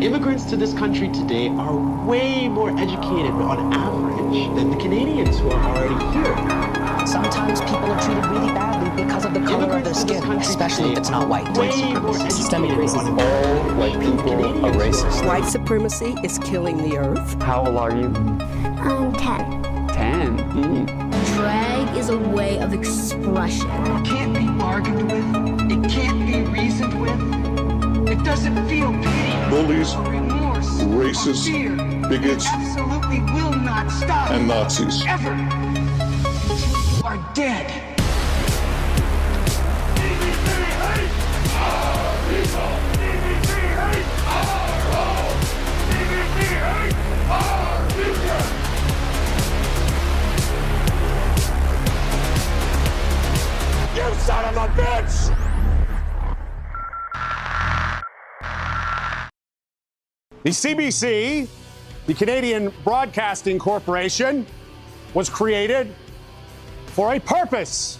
Immigrants to this country today are way more educated on average than the Canadians who are already here. Sometimes people are treated really badly because of the color of their skin, especially if it's not white. Systemic racism. All white people are racist. White supremacy is killing the earth. How old are you? I'm 10. 10? Drag is a way of expression. It can't be bargained with. It can't be reasoned with. It doesn't feel pity, bullies, or remorse, racists, or fear. bigots, It absolutely will not stop. and Nazis. Ever. Until you are dead. You son of a bitch! The CBC, the Canadian Broadcasting Corporation, was created for a purpose: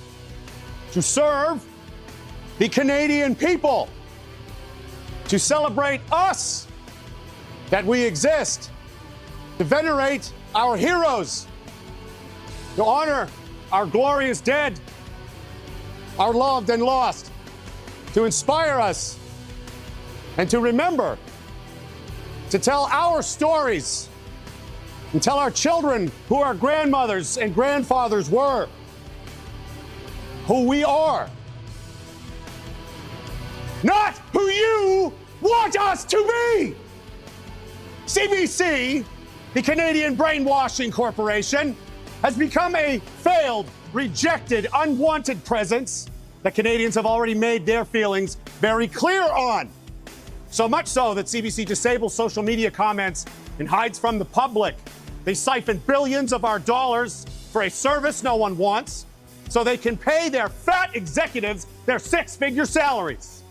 to serve the Canadian people, to celebrate us, that we exist, to venerate our heroes, to honor our glorious dead, our loved and lost, to inspire us, and to remember, to tell our stories and tell our children who our grandmothers and grandfathers were, who we are, not who you want us to be. CBC, the Canadian Brainwashing Corporation, has become a failed, rejected, unwanted presence that Canadians have already made their feelings very clear on. So much so that CBC disables social media comments and hides from the public. They siphon billions of our dollars for a service no one wants so they can pay their fat executives their six-figure salaries.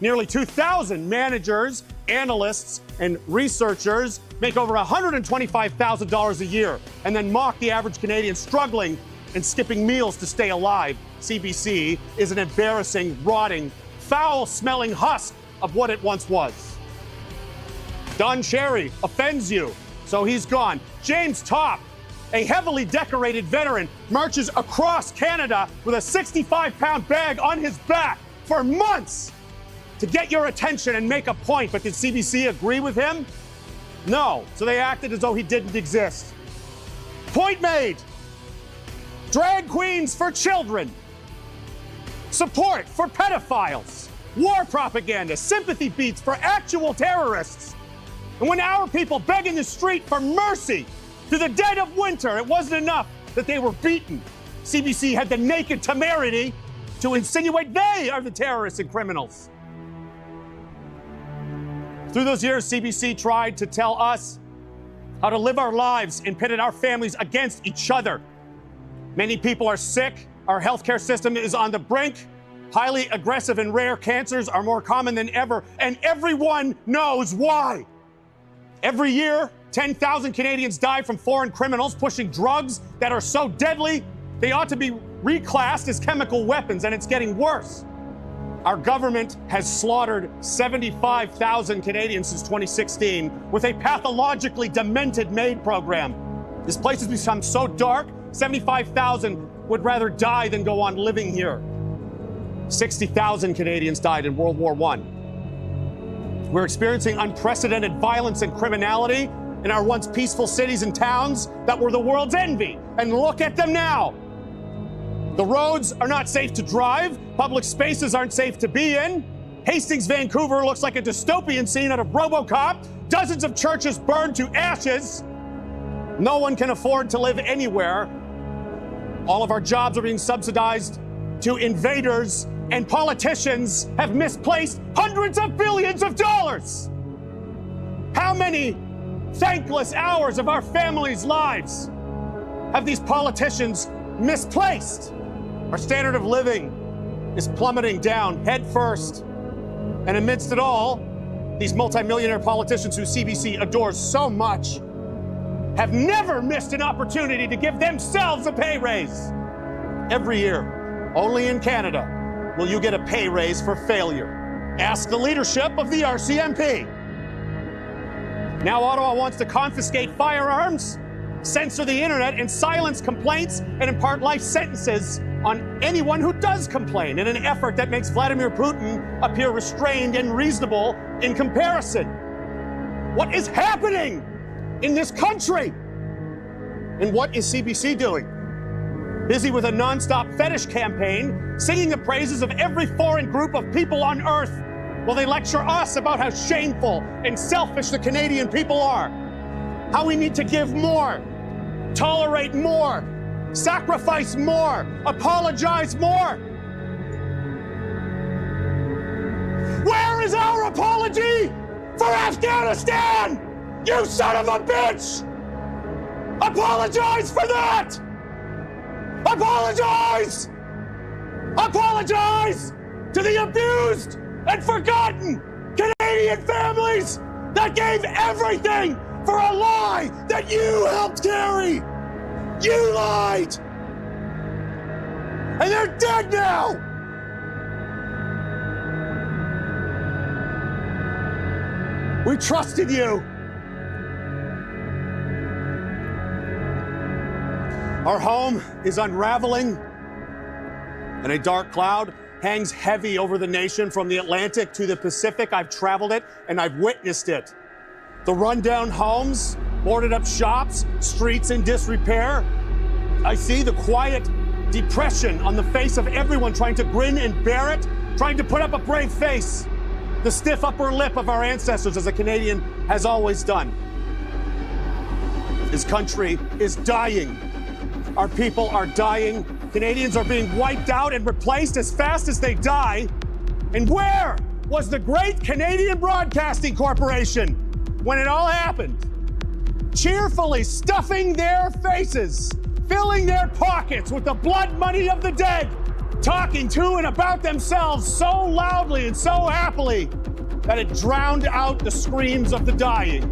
Nearly 2,000 managers, analysts, and researchers make over $125,000 a year and then mock the average Canadian struggling and skipping meals to stay alive. CBC is an embarrassing, rotting, foul-smelling husk of what it once was. Don Cherry offends you, so he's gone. James Topp, a heavily decorated veteran, marches across Canada with a 65-pound bag on his back for months to get your attention and make a point. But did CBC agree with him? No, so they acted as though he didn't exist. Point made. Drag queens for children. Support for pedophiles. War propaganda, sympathy beats for actual terrorists. And when our people beg in the street for mercy through the dead of winter, it wasn't enough that they were beaten. CBC had the naked temerity to insinuate they are the terrorists and criminals. Through those years, CBC tried to tell us how to live our lives and pitted our families against each other. Many people are sick. Our healthcare system is on the brink. Highly aggressive and rare cancers are more common than ever, and everyone knows why. Every year, 10,000 Canadians die from foreign criminals pushing drugs that are so deadly they ought to be reclassed as chemical weapons, and it's getting worse. Our government has slaughtered 75,000 Canadians since 2016 with a pathologically demented MAID program. This place has become so dark, 75,000 would rather die than go on living here. 60,000 Canadians died in World War I. We're experiencing unprecedented violence and criminality in our once peaceful cities and towns that were the world's envy. And look at them now. The roads are not safe to drive. Public spaces aren't safe to be in. Hastings, Vancouver looks like a dystopian scene out of RoboCop. Dozens of churches burned to ashes. No one can afford to live anywhere. All of our jobs are being subsidized to invaders, and politicians have misplaced hundreds of billions of dollars. How many thankless hours of our families' lives have these politicians misplaced? Our standard of living is plummeting down head first. And amidst it all, these multimillionaire politicians who CBC adores so much have never missed an opportunity to give themselves a pay raise. Every year, Only in Canada will you get a pay raise for failure. Ask the leadership of the RCMP. Now Ottawa wants to confiscate firearms, censor the internet, and silence complaints, and impart life sentences on anyone who does complain in an effort that makes Vladimir Putin appear restrained and reasonable in comparison. What is happening in this country? And what is CBC doing? Busy with a nonstop fetish campaign, singing the praises of every foreign group of people on earth, while they lecture us about how shameful and selfish the Canadian people are. How we need to give more, tolerate more, sacrifice more, apologize more. Where is our apology for Afghanistan? You son of a bitch! Apologize for that! Apologize! Apologize to the abused and forgotten Canadian families that gave everything for a lie that you helped carry! You lied! And they're dead now! We trusted you! Our home is unraveling, and a dark cloud hangs heavy over the nation from the Atlantic to the Pacific. I've traveled it, and I've witnessed it. The rundown homes, boarded up shops, streets in disrepair. I see the quiet depression on the face of everyone trying to grin and bear it, trying to put up a brave face. The stiff upper lip of our ancestors, as a Canadian has always done. This country is dying. Our people are dying. Canadians are being wiped out and replaced as fast as they die. And where was the great Canadian Broadcasting Corporation when it all happened? Cheerfully stuffing their faces, filling their pockets with the blood money of the dead, talking to and about themselves so loudly and so happily that it drowned out the screams of the dying.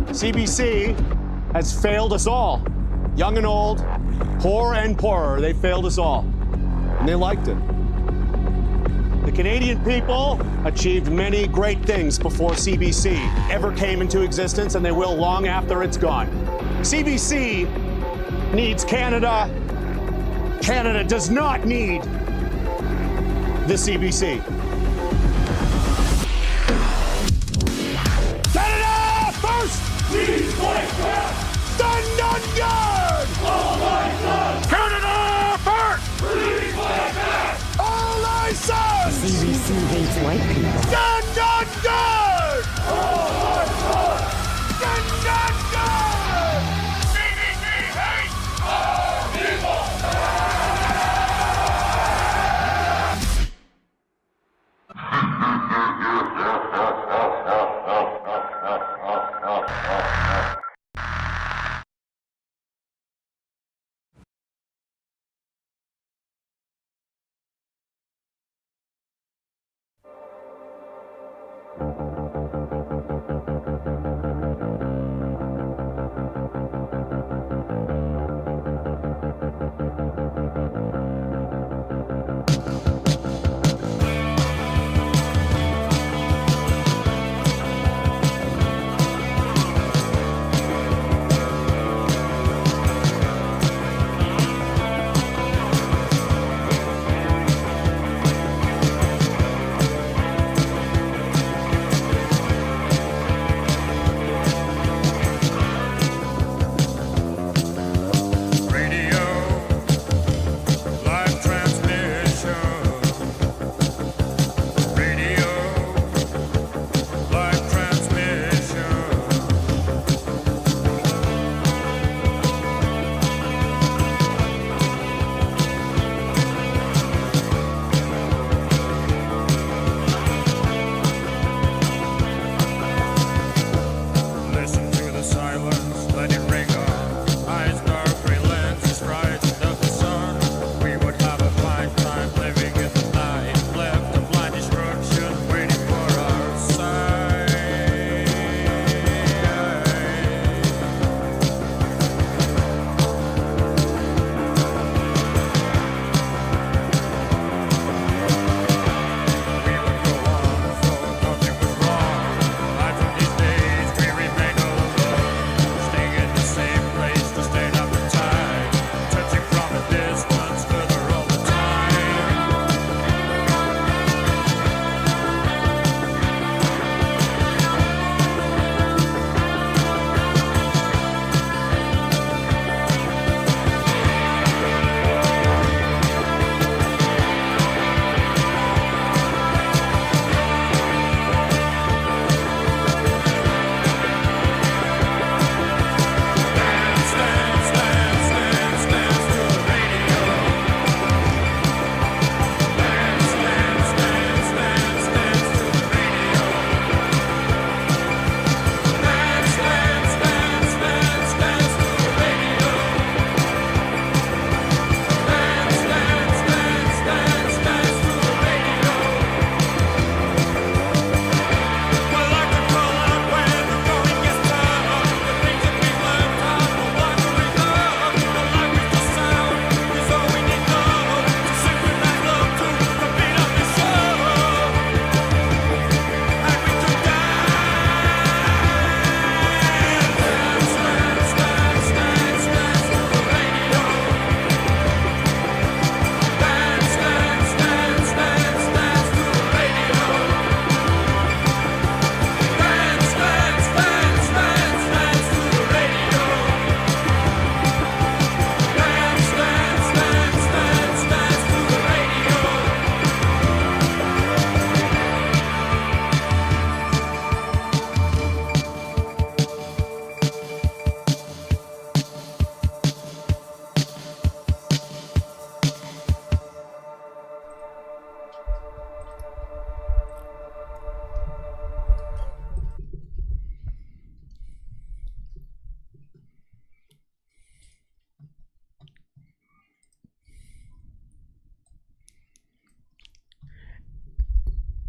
CBC has failed us all. Young and old, poor and poorer, they failed us all. And they liked it. The Canadian people achieved many great things before CBC ever came into existence, and they will long after it's gone. CBC needs Canada. Canada does not need the CBC. Canada first! Stand on guard! Canada first! All license! CBC hates white people. Stand on guard! Stand on guard! CBC hates our people!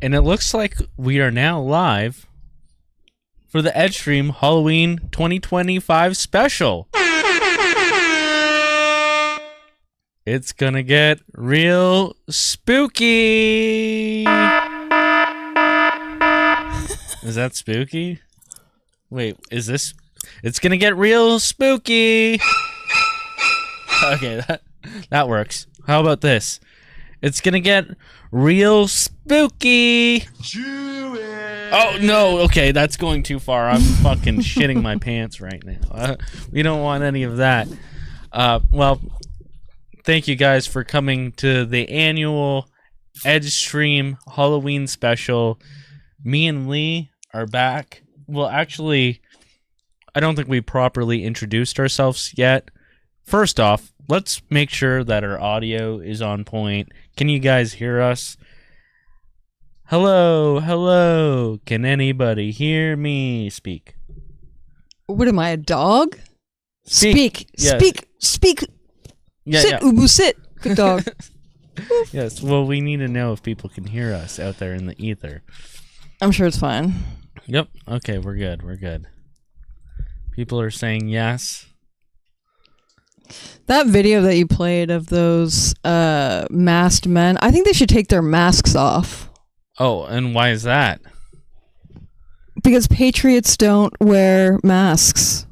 And it looks like we are now live for the EdgeStream Halloween 2025 special. It's gonna get real spooky. Is that spooky? Wait, is this? It's gonna get real spooky. Okay, that works. How about this? It's gonna get real spooky. Oh no, okay, that's going too far. I'm fucking shitting my pants right now. We don't want any of that. Well, thank you guys for coming to the annual EdgeStream Halloween special. Me and Leigh are back. Well, actually, I don't think we properly introduced ourselves yet. First off, let's make sure that our audio is on point. Can you guys hear us? Hello, hello. Can anybody hear me speak? What am I, a dog? Speak. Yes. Speak. Yeah, sit, yeah. Ubu, sit. Good dog. Yes, well, we need to know if people can hear us out there in the ether. I'm sure it's fine. Yep. Okay, we're good. We're good. People are saying yes. That video that you played of those masked men, I think they should take their masks off. Oh, and why is that? Because patriots don't wear masks.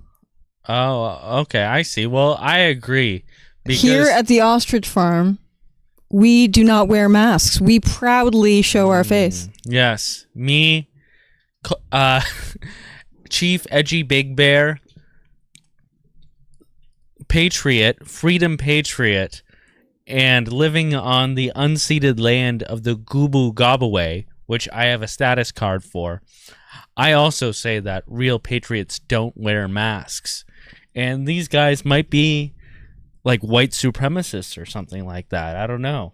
Oh, okay, I see. Well, I agree. Because Here at the ostrich farm, we do not wear masks. We proudly show our face. Yes. Me, Chief Edgy Big Bear, patriot, freedom patriot, and living on the unceded land of the Gubu Gobaway, which I have a status card for. I also say that real patriots don't wear masks. And these guys might be like white supremacists or something like that. I don't know.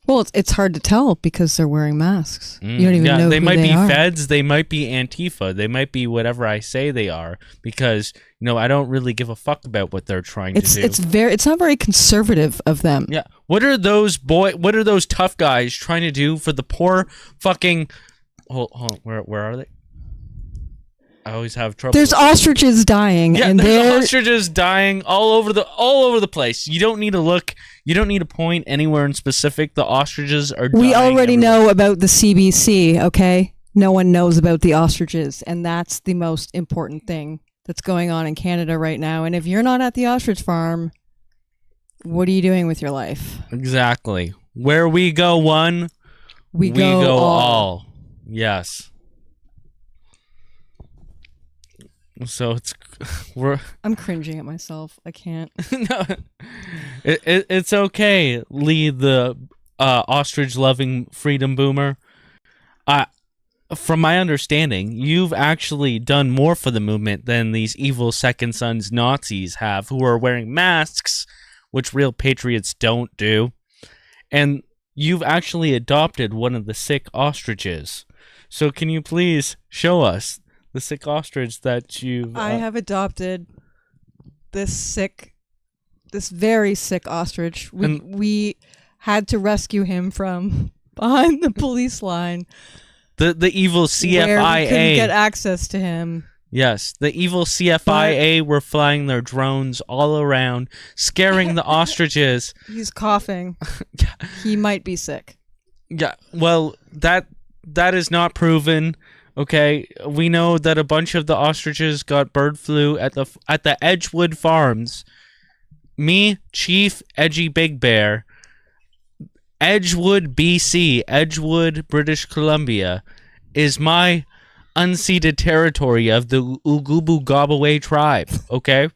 Well, it's hard to tell because they're wearing masks. You don't even know they who might they be are. feds, they might be Antifa, they might be whatever I say they are, because I don't really give a fuck about what they're trying to do. It's not very conservative of them. Yeah. What are those tough guys trying to do for the poor fucking hold on, where are they? I always have trouble. There's ostriches dying, yeah, and there's ostriches dying all over the place. You don't need to look. You don't need to point anywhere in specific. The ostriches are dying. We already know about the CBC, okay? No one knows about the ostriches, and that's the most important thing that's going on in Canada right now. And if you're not at the ostrich farm, what are you doing with your life? Exactly. Where we go one, we go all. Yes. So I'm cringing at myself. I can't. No, it's okay, Leigh the ostrich-loving freedom boomer. From my understanding, you've actually done more for the movement than these evil Second Sons Nazis have, who are wearing masks, which real patriots don't do. And you've actually adopted one of the sick ostriches. So can you please show us the sick ostrich that you've... I have adopted this very sick ostrich. We had to rescue him from behind the police line. The evil CFIA. Where we couldn't get access to him. Yes, the evil CFIA were flying their drones all around, scaring the ostriches. He's coughing. He might be sick. Yeah, well, that is not proven. Okay, we know that a bunch of the ostriches got bird flu at the Edgewood Farms. Me, Chief Edgy Big Bear, Edgewood, BC, Edgewood, British Columbia, is my unceded territory of the Ugubu Gobaway tribe. Okay,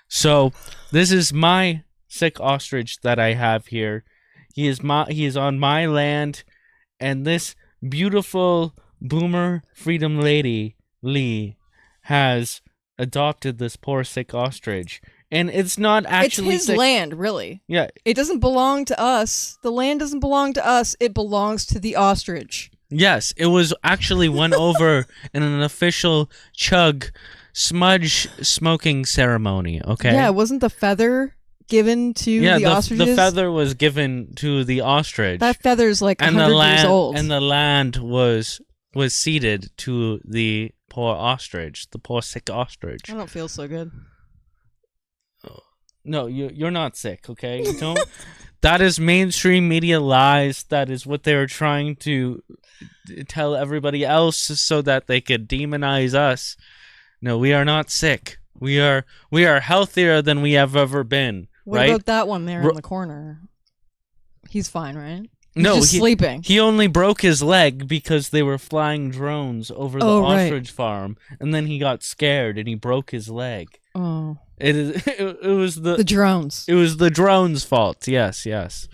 so this is my sick ostrich that I have here. He is on my land, and this beautiful boomer freedom lady, Leigh, has adopted this poor sick ostrich. And it's not actually... It's his land, really. Yeah. It doesn't belong to us. The land doesn't belong to us. It belongs to the ostrich. Yes, it was actually won over in an official smudge smoking ceremony, okay? Yeah, wasn't the feather given to Yeah, the ostriches? the feather was given to the ostrich. That feather's like and 100 years old. And the land was ceded to the poor ostrich, the poor sick ostrich. I don't feel so good. No, you're not sick, okay? You don't. That is mainstream media lies. That is what they're trying to tell everybody else so that they could demonize us. No, we are not sick. We are healthier than we have ever been. What right? about that one there in the corner? He's fine, right? He's no, just sleeping. He only broke his leg because they were flying drones over the ostrich farm, and then he got scared and he broke his leg. Oh. It was the drones. It was the drones' fault. Yes.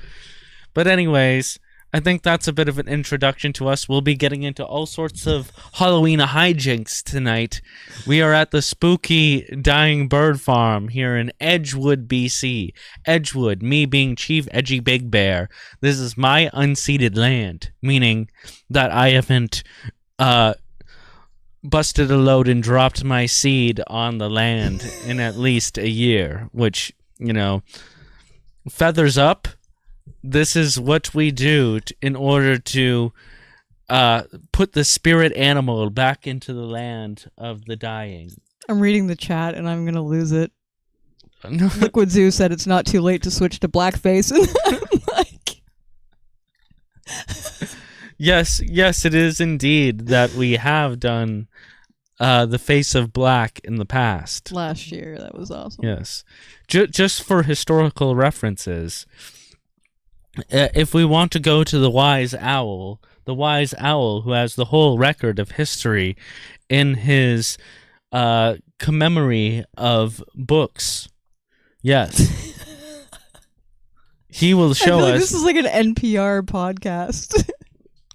But anyways, I think that's a bit of an introduction to us. We'll be getting into all sorts of Halloween hijinks tonight. We are at the spooky Dying Bird Farm here in Edgewood, BC. Edgewood, me being Chief Edgy Big Bear. This is my unceded land, meaning that I haven't busted a load and dropped my seed on the land in at least a year, which, feathers up. This is what we do in order to put the spirit animal back into the land of the dying. I'm reading the chat and I'm going to lose it. Liquid Zoo said it's not too late to switch to blackface. Yes, it is indeed that we have done the face of black in the past. Last year, that was awesome. Yes. Just for historical references, if we want to go to the wise owl who has the whole record of history in his commemory of books, yes. He will show us. This is like an NPR podcast.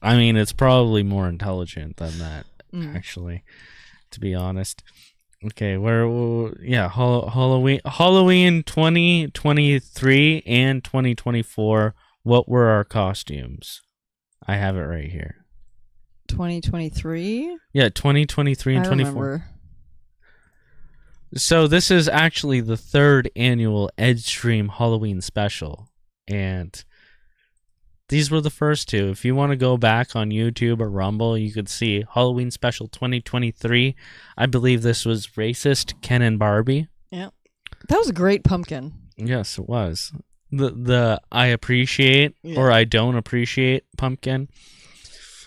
I mean, it's probably more intelligent than that, actually, to be honest. Okay, Halloween 2023 and 2024. What were our costumes? I have it right here. 2023? Yeah, 2023 and 24. So this is actually the 3rd annual EdgeStream Halloween special, and these were the first two. If you want to go back on YouTube or Rumble, you could see Halloween Special 2023. I believe this was Racist Ken and Barbie. Yeah. That was a great pumpkin. Yes, it was. The I appreciate or I don't appreciate pumpkin.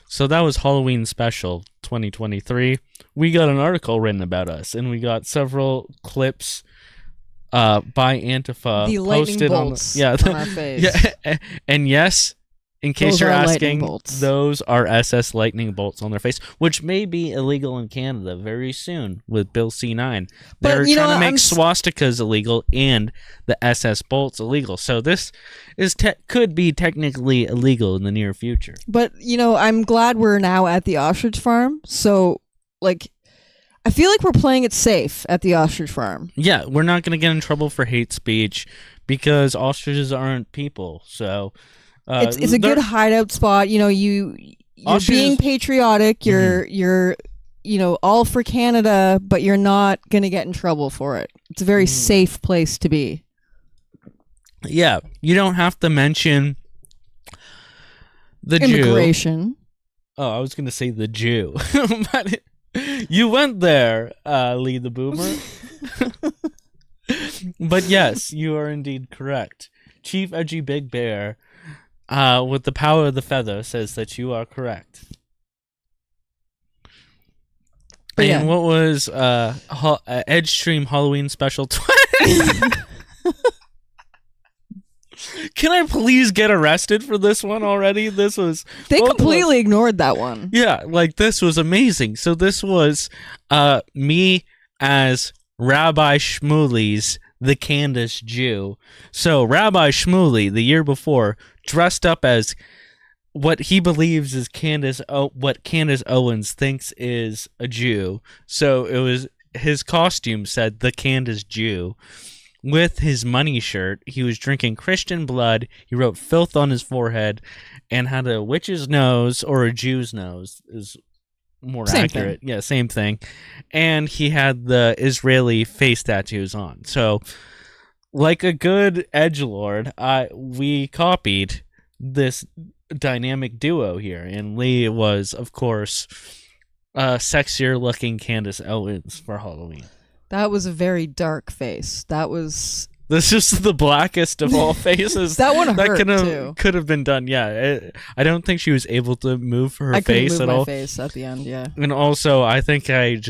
So that was Halloween Special 2023. We got an article written about us, and we got several clips by Antifa the posted bolts on our face. Yeah, and yes, in case Those you're are asking, bolts. those are SS lightning bolts on their face, which may be illegal in Canada very soon with Bill C9. They're trying to make swastikas illegal and the SS bolts illegal. So this is could be technically illegal in the near future. But, I'm glad we're now at the ostrich farm. So, I feel like we're playing it safe at the ostrich farm. Yeah, we're not going to get in trouble for hate speech because ostriches aren't people. So it's a good hideout spot. You're being patriotic. You're all for Canada, but you're not going to get in trouble for it. It's a very safe place to be. Yeah, you don't have to mention the immigration. Jew. Oh, I was going to say the Jew. But you went there, Leigh the Boomer. But yes, you are indeed correct. Chief Edgy Big Bear, with the power of the feather, says that you are correct. And what was EdgeStream Halloween Special 20? Can I please get arrested for this one already? This was... They completely ignored that one. Yeah, this was amazing. So this was me as Rabbi Shmuley's the Candace Jew. So Rabbi Shmuley, the year before, dressed up as what he believes is what Candace Owens thinks is a Jew. So it was his costume said the Candace Jew. With his money shirt, he was drinking Christian blood. He wrote filth on his forehead and had a witch's nose or a Jew's nose is more accurate. Yeah, same thing. And he had the Israeli face tattoos on. So like a good edgelord, we copied this dynamic duo here, and Leigh was, of course, sexier looking Candace Owens for Halloween. That was a very dark face. This is the blackest of all faces. That one hurt too. Could have been done. Yeah, I don't think she was able to move her face at all. My face at the end, yeah. And also, I think I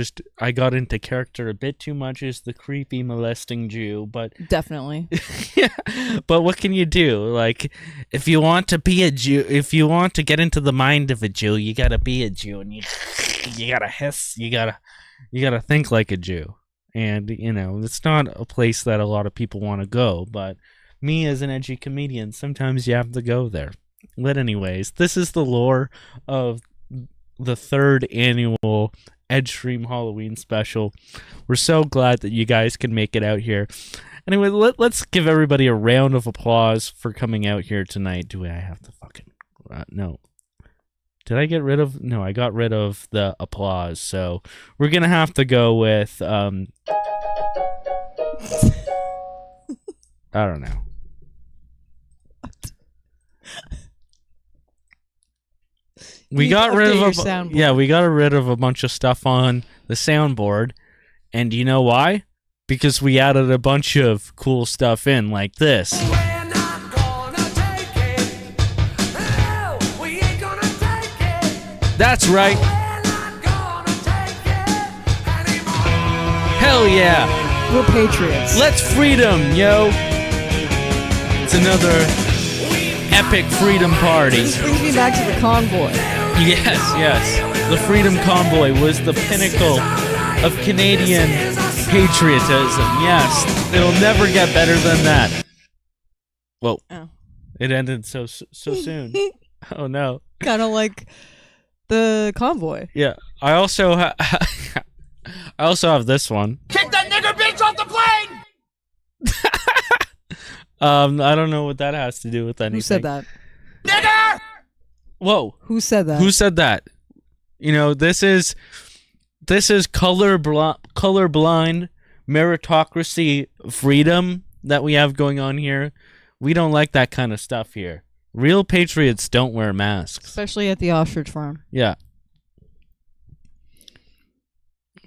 got into character a bit too much as the creepy molesting Jew, but definitely. Yeah, but what can you do? Like, if you want to be a Jew, if you want to get into the mind of a Jew, you gotta be a Jew, and you gotta hiss, you gotta think like a Jew. And, you know, it's not a place that a lot of people want to go, but me as an edgy comedian, sometimes you have to go there. But anyways, this is the lore of the 3rd annual EdgeStream Halloween special. We're so glad that you guys can make it out here. Anyway, let's give everybody a round of applause for coming out here tonight. Do I have to fucking... no. Did I get rid of... No, I got rid of the applause, so we're gonna have to go with, I don't know. We got rid of we got rid of a bunch of stuff on the soundboard, and you know why? Because we added a bunch of cool stuff in, like this. That's right. Hell yeah. We're patriots. Let's freedom, yo. It's another epic freedom party. This brings me back to the convoy. Yes. The Freedom Convoy was the pinnacle of Canadian patriotism. Yes. It'll never get better than that. Whoa. Oh. It ended so soon. Oh no. Kind of like the convoy. Yeah. I also have this one. Kick that nigger bitch off the plane! I don't know what that has to do with anything. Who said that? Nigger! Whoa. Who said that? Who said that? You know, this is colorblind meritocracy freedom that we have going on here. We don't like that kind of stuff here. Real patriots don't wear masks. Especially at the ostrich farm. Yeah.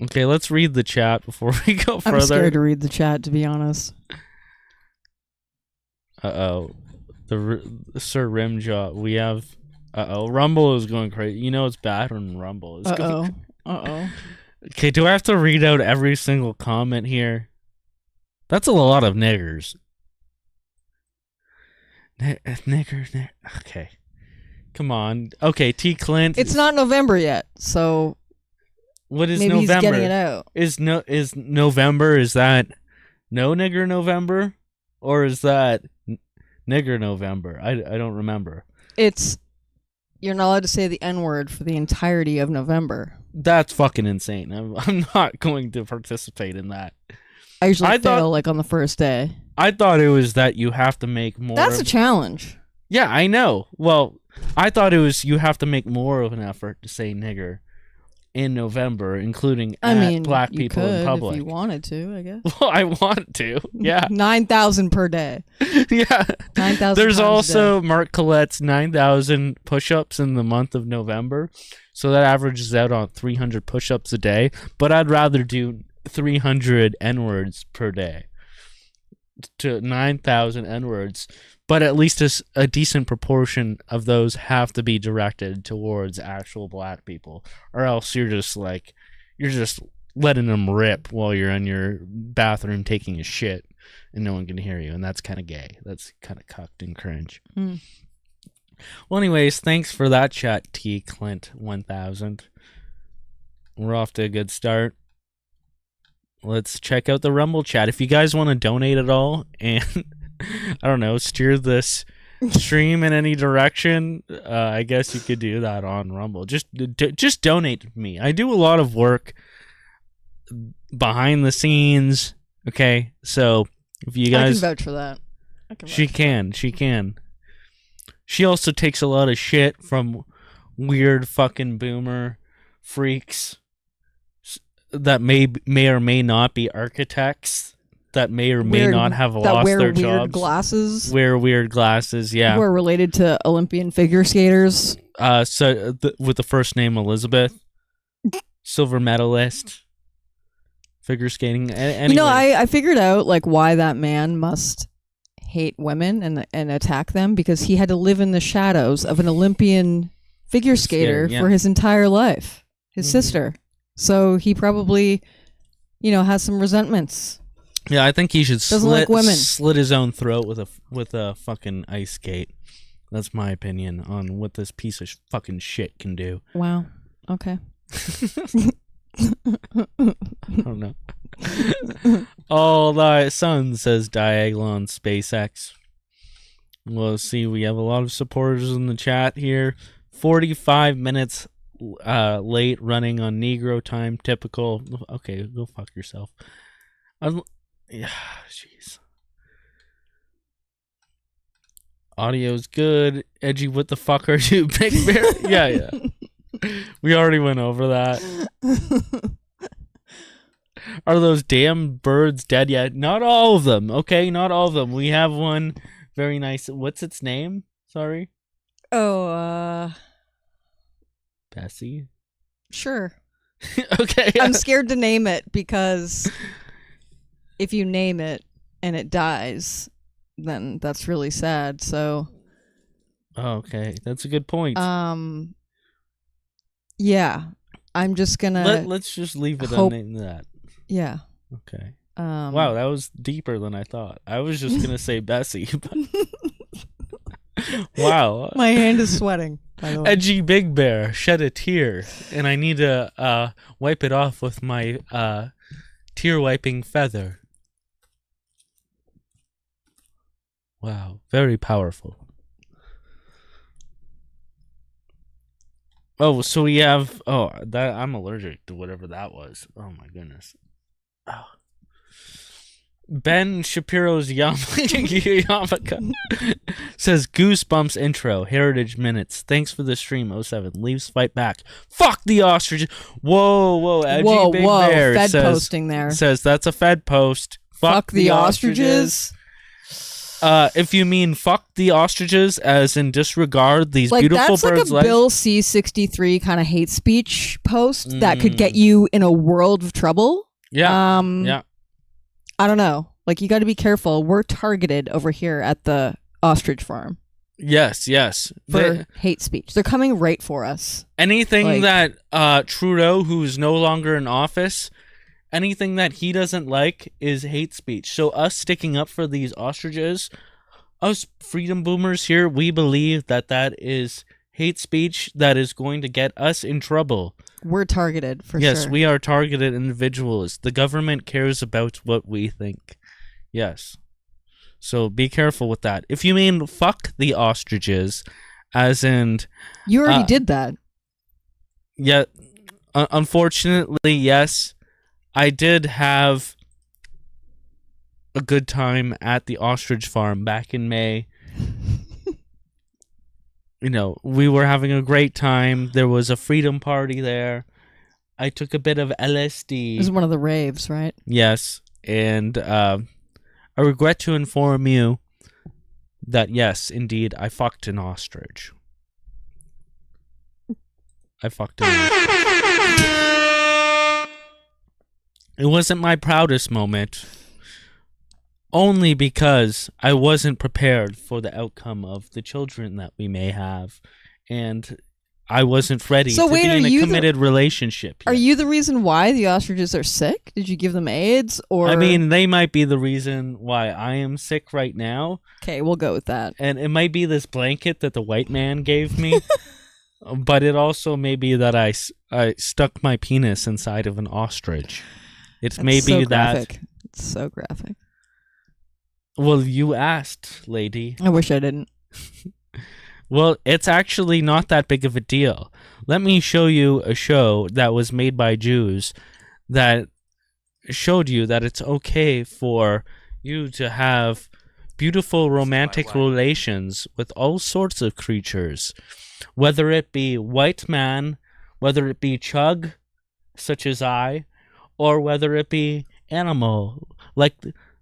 Okay, let's read the chat before we go further. I'm scared to read the chat, to be honest. Uh-oh. Sir Rimjaw, we have... Uh-oh, Rumble is going crazy. You know it's bad when Rumble is going... Uh-oh. Okay, do I have to read out every single comment here? That's a lot of niggers. Nigger. Okay. Come on. Okay, T. Clint. It's not November yet, so... What is maybe November? He's getting it out. Is November, is that no nigger November? Or is that nigger November? I don't remember. You're not allowed to say the N-word for the entirety of November. That's fucking insane. I'm not going to participate in that. I usually fail like on the first day. I thought it was that you have to make more. That's a challenge. Yeah, I know. Well, I thought it was you have to make more of an effort to say nigger in November, including black people in public. If you wanted to, I guess. Well, I want to. Yeah. 9,000 per day. Yeah. 9,000. There's also Mark Collette's 9,000 push-ups in the month of November. So that averages out on 300 push-ups a day. But I'd rather do 300 N-words per day to 9,000 N-words. But at least a decent proportion of those have to be directed towards actual black people. Or else you're just letting them rip while you're in your bathroom taking a shit and no one can hear you. And that's kind of gay. That's kind of cucked and cringe. Mm. Well, anyways, thanks for that chat, T. Clint 1000. We're off to a good start. Let's check out the Rumble chat. If you guys want to donate at all and... I don't know, steer this stream in any direction, I guess you could do that on Rumble. Just donate to me. I do a lot of work behind the scenes, okay? So, if you guys... I can vouch for that. She can. She also takes a lot of shit from weird fucking boomer freaks that may or may not be architects that may or may not have that lost wear their weird jobs. glasses. Wear weird glasses, yeah. Who are related to Olympian figure skaters. With the first name Elizabeth, silver medalist, figure skating. Anyway. You know, I figured out like why that man must hate women and attack them, because he had to live in the shadows of an Olympian figure skater for his entire life, his sister. So he probably, you know, has some resentments. Yeah, I think he should like women. slit his own throat with a fucking ice skate. That's my opinion on what this piece of fucking shit can do. Wow. Okay. I don't know. All thy son, says Diagonal SpaceX. We'll see. We have a lot of supporters in the chat here. 45 minutes late, running on Negro time. Typical. Okay, go fuck yourself. Yeah, jeez. Audio's good. Edgy, what the fuck are you, Big Bear? Yeah. We already went over that. Are those damn birds dead yet? Not all of them, okay? Not all of them. We have one very nice. What's its name? Sorry? Oh, Bessie? Sure. Okay. I'm scared to name it because if you name it and it dies, then that's really sad. So. Okay, that's a good point. Yeah, I'm just gonna. Let's just leave it on that. Yeah. Okay. Wow, that was deeper than I thought. I was just gonna say Bessie. Wow. My hand is sweating, by the way. Edgy Big Bear shed a tear, and I need to wipe it off with my tear wiping feather. Wow, very powerful. Oh, so we have that I'm allergic to whatever that was. Oh my goodness. Oh. Ben Shapiro's Yamaka says Goosebumps intro, Heritage Minutes. Thanks for the stream, 07. Leaves fight back. Fuck the ostrich. Whoa, Edgy Big Bear Fed says, posting there. Says that's a Fed post. Fuck the ostriches. If you mean fuck the ostriches as in disregard these like, beautiful that's birds' like a Bill C-63 kind of hate speech post that could get you in a world of trouble. Yeah. Yeah. I don't know. Like, you got to be careful. We're targeted over here at the ostrich farm. Yes. For hate speech. They're coming right for us. Anything that Trudeau, who's no longer in office, anything that he doesn't like is hate speech. So us sticking up for these ostriches, us freedom boomers here, we believe that is hate speech that is going to get us in trouble. We're targeted, for sure. Yes, we are targeted individuals. The government cares about what we think. Yes. So be careful with that. If you mean fuck the ostriches, as in... You already did that. Yeah. Unfortunately, yes. I did have a good time at the ostrich farm back in May. You know, we were having a great time. There was a freedom party there. I took a bit of LSD. This is one of the raves, right? Yes. And I regret to inform you that, yes, indeed, I fucked an ostrich. I fucked an ostrich. It wasn't my proudest moment. Only because I wasn't prepared for the outcome of the children that we may have, and I wasn't ready to be in a committed relationship yet. Are you the reason why the ostriches are sick? Did you give them AIDS? Or I mean, they might be the reason why I am sick right now. Okay, we'll go with that. And it might be this blanket that the white man gave me, but it also may be that I stuck my penis inside of an ostrich. It's maybe so graphic. It's so graphic. Well, you asked, lady. I wish I didn't. Well, it's actually not that big of a deal. Let me show you a show that was made by Jews that showed you that it's okay for you to have beautiful romantic relations with all sorts of creatures. Whether it be white man, whether it be chug, such as I, or whether it be animal, like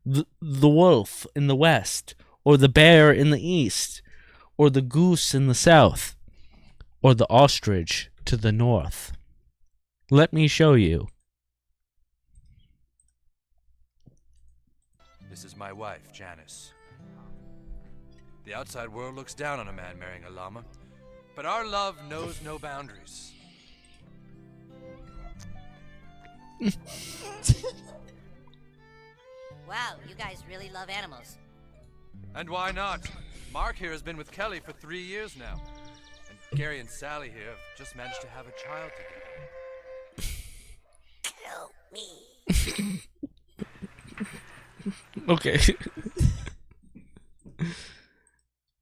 the wolf in the west, or the bear in the east, or the goose in the south, or the ostrich to the north? Let me show you. This is my wife, Janice. The outside world looks down on a man marrying a llama, but our love knows no boundaries. Wow, you guys really love animals. And why not? Mark here has been with Kelly for 3 years now. And Gary and Sally here have just managed to have a child together. Help me. Okay.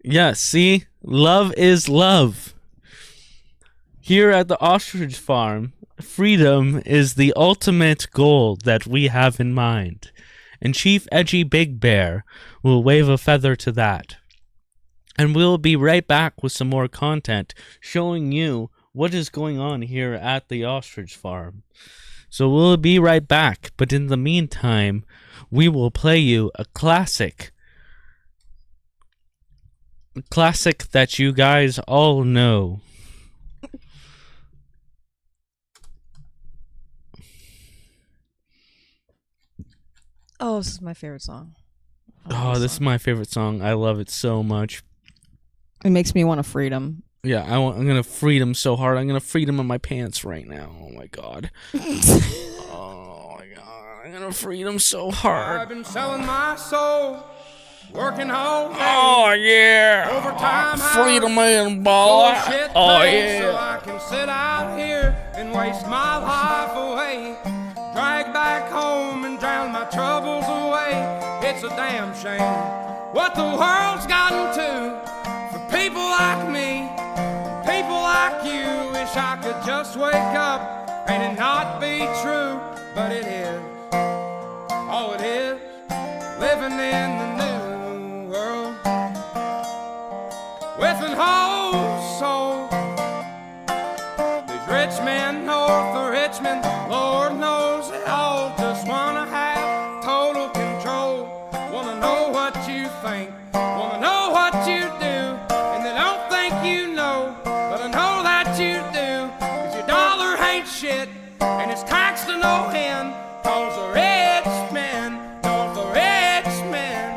Yeah, see? Love is love. Here at the ostrich farm, freedom is the ultimate goal that we have in mind. And Chief Edgy Big Bear will wave a feather to that. And we'll be right back with some more content showing you what is going on here at the ostrich farm. So we'll be right back, but in the meantime, we will play you a classic that you guys all know. Oh, this is my favorite song. Oh, this is my favorite song. I love it so much. It makes me want to freedom. Yeah, I'm gonna freedom so hard. I'm gonna freedom in my pants right now. Oh my god. Oh my god. I'm gonna freedom so hard. I've been selling my soul, working all day. Oh yeah. Overtime Freedom man, boy. Oh yeah. So I can sit out here and waste my life away. Drag back home and drown my troubles away. It's a damn shame what the world's gotten to for people like me, people like you. Wish I could just wake up and it not be true, but it is. Oh, it is living in the new world with an whole soul. These rich men north of Richmond, Lord knows they all just wanna have total control. Wanna know what you think, wanna know what you do, and they don't think you know, but I know that you do. 'Cause your dollar ain't shit, and it's taxed to no end. 'Cause the rich men, north of Richmond.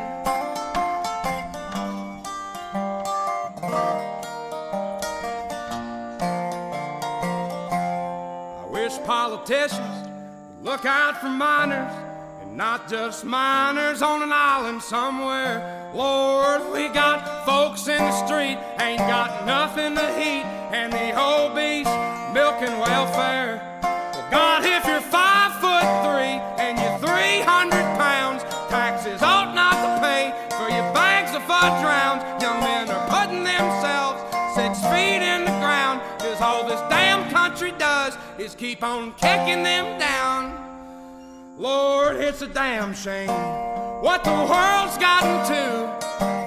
I wish politicians would look out for miners, and not just miners on an island somewhere. Lord, we got folks in the street, ain't got nothing to eat, and the obese milking welfare. Well, God, if you're 5'3" and you're 300 pounds, taxes ought not to pay for your bags of fudge rounds. Young men are putting themselves 6 feet in the ground, 'cause all this damn country does is keep on kicking them down. Lord, it's a damn shame what the world's gotten to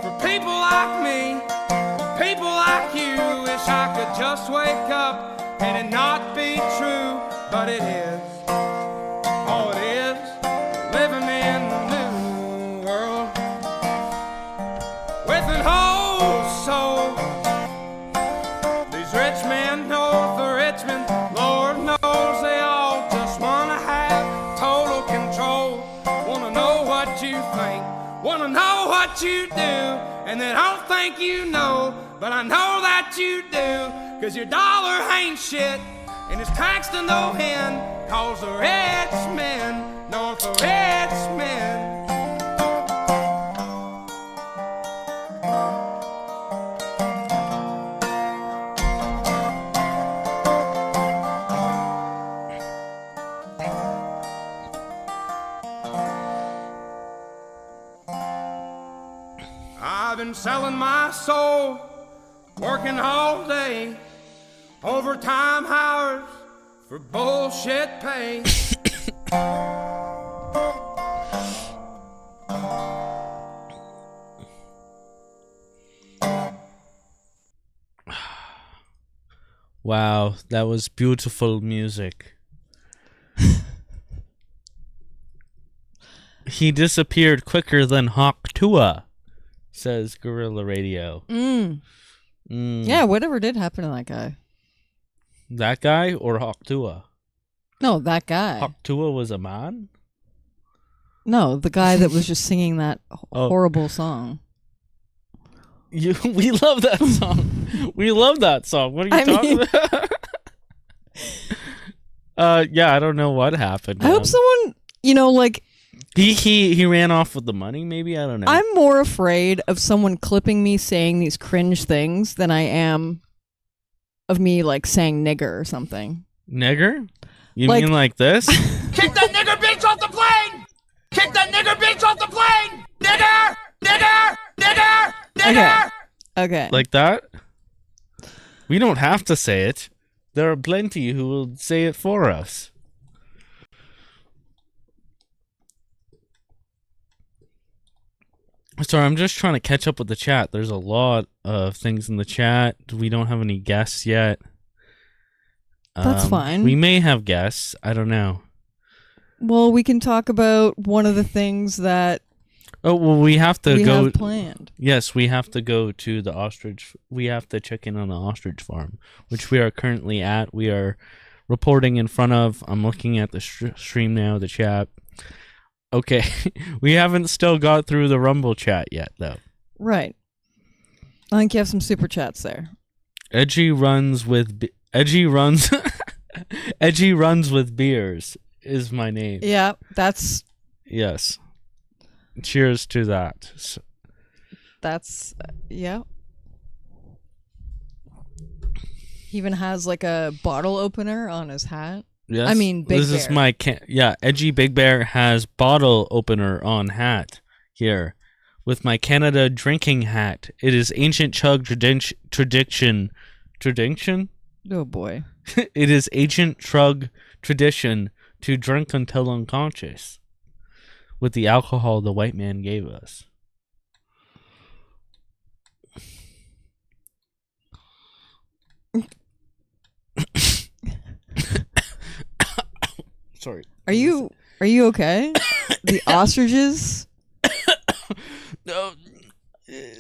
for people like me, people like you. Wish I could just wake up and it not be true, but it is. Oh, it is living in the new world with an whole soul. These rich men north of Richmond, Lord knows they all just wanna have total control. Wanna know what you think, wanna know what you do, and they don't think you know, but I know that you do. 'Cause your dollar ain't shit, and it's taxed to no end. 'Cause the rich men, north of Richmond. I've been selling my soul, working all day, overtime hours for bullshit pay. Wow, that was beautiful music. He disappeared quicker than Hawk Tua, says Gorilla Radio. Yeah, whatever did happen to that guy? That guy or Hawk Tua? No, that guy. Hawk Tua was a man? No, the guy that was just singing that horrible song. We love that song. We love that song. What are you talking about? Yeah, I don't know what happened. I hope someone, like... He ran off with the money, maybe? I don't know. I'm more afraid of someone clipping me saying these cringe things than I am of me, like, saying nigger or something. Nigger? You mean like this? Kick that nigger bitch off the plane! Kick that nigger bitch off the plane! Nigger! Nigger! Nigger! Nigger! Okay. Like that? We don't have to say it. There are plenty who will say it for us. Sorry, I'm just trying to catch up with the chat. There's a lot of things in the chat. We don't have any guests yet. That's fine. We may have guests. I don't know. Well, we can talk about one of the things that we have to go. Have planned. Yes, we have to go to the ostrich. We have to check in on the ostrich farm, which we are currently at. We are reporting in front of. I'm looking at the stream now, the chat. Okay, we haven't still got through the Rumble chat yet, though. Right. I think you have some super chats there. Edgy runs with beers is my name. Yeah, that's... Yes. Cheers to that. That's... yeah. He even has like a bottle opener on his hat. Yes. I mean, Big Bear. This is my Edgy Big Bear has bottle opener on hat here with my Canada drinking hat. It is ancient chug tradition. Oh boy. It is ancient chug tradition to drink until unconscious with the alcohol the white man gave us. Sorry. Are you okay? The ostriches? No.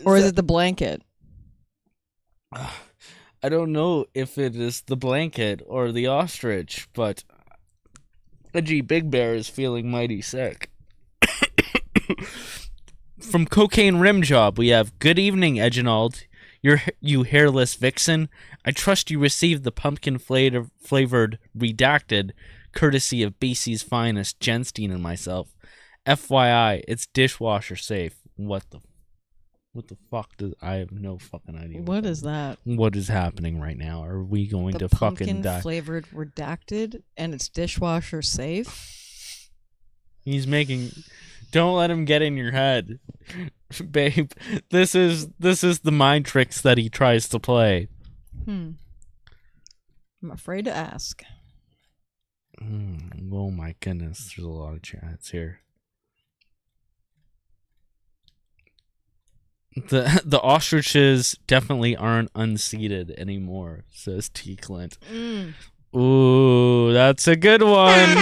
Or is it the blanket? I don't know if it is the blanket or the ostrich, but Edgy Big Bear is feeling mighty sick. From Cocaine Rim Job, we have, good evening, Eginald. You hairless vixen. I trust you received the pumpkin flavored redacted, courtesy of BC's finest, Jenstein and myself. FYI, it's dishwasher safe. What the fuck does... I have no fucking idea. What is that? What is happening right now? Are we going The to fucking die? pumpkin flavored redacted and it's dishwasher safe? He's making... Don't let him get in your head. Babe, this is the mind tricks that he tries to play. I'm afraid to ask. Oh my goodness, there's a lot of chats here. The ostriches definitely aren't unseated anymore, says T. Clint. Ooh, that's a good one.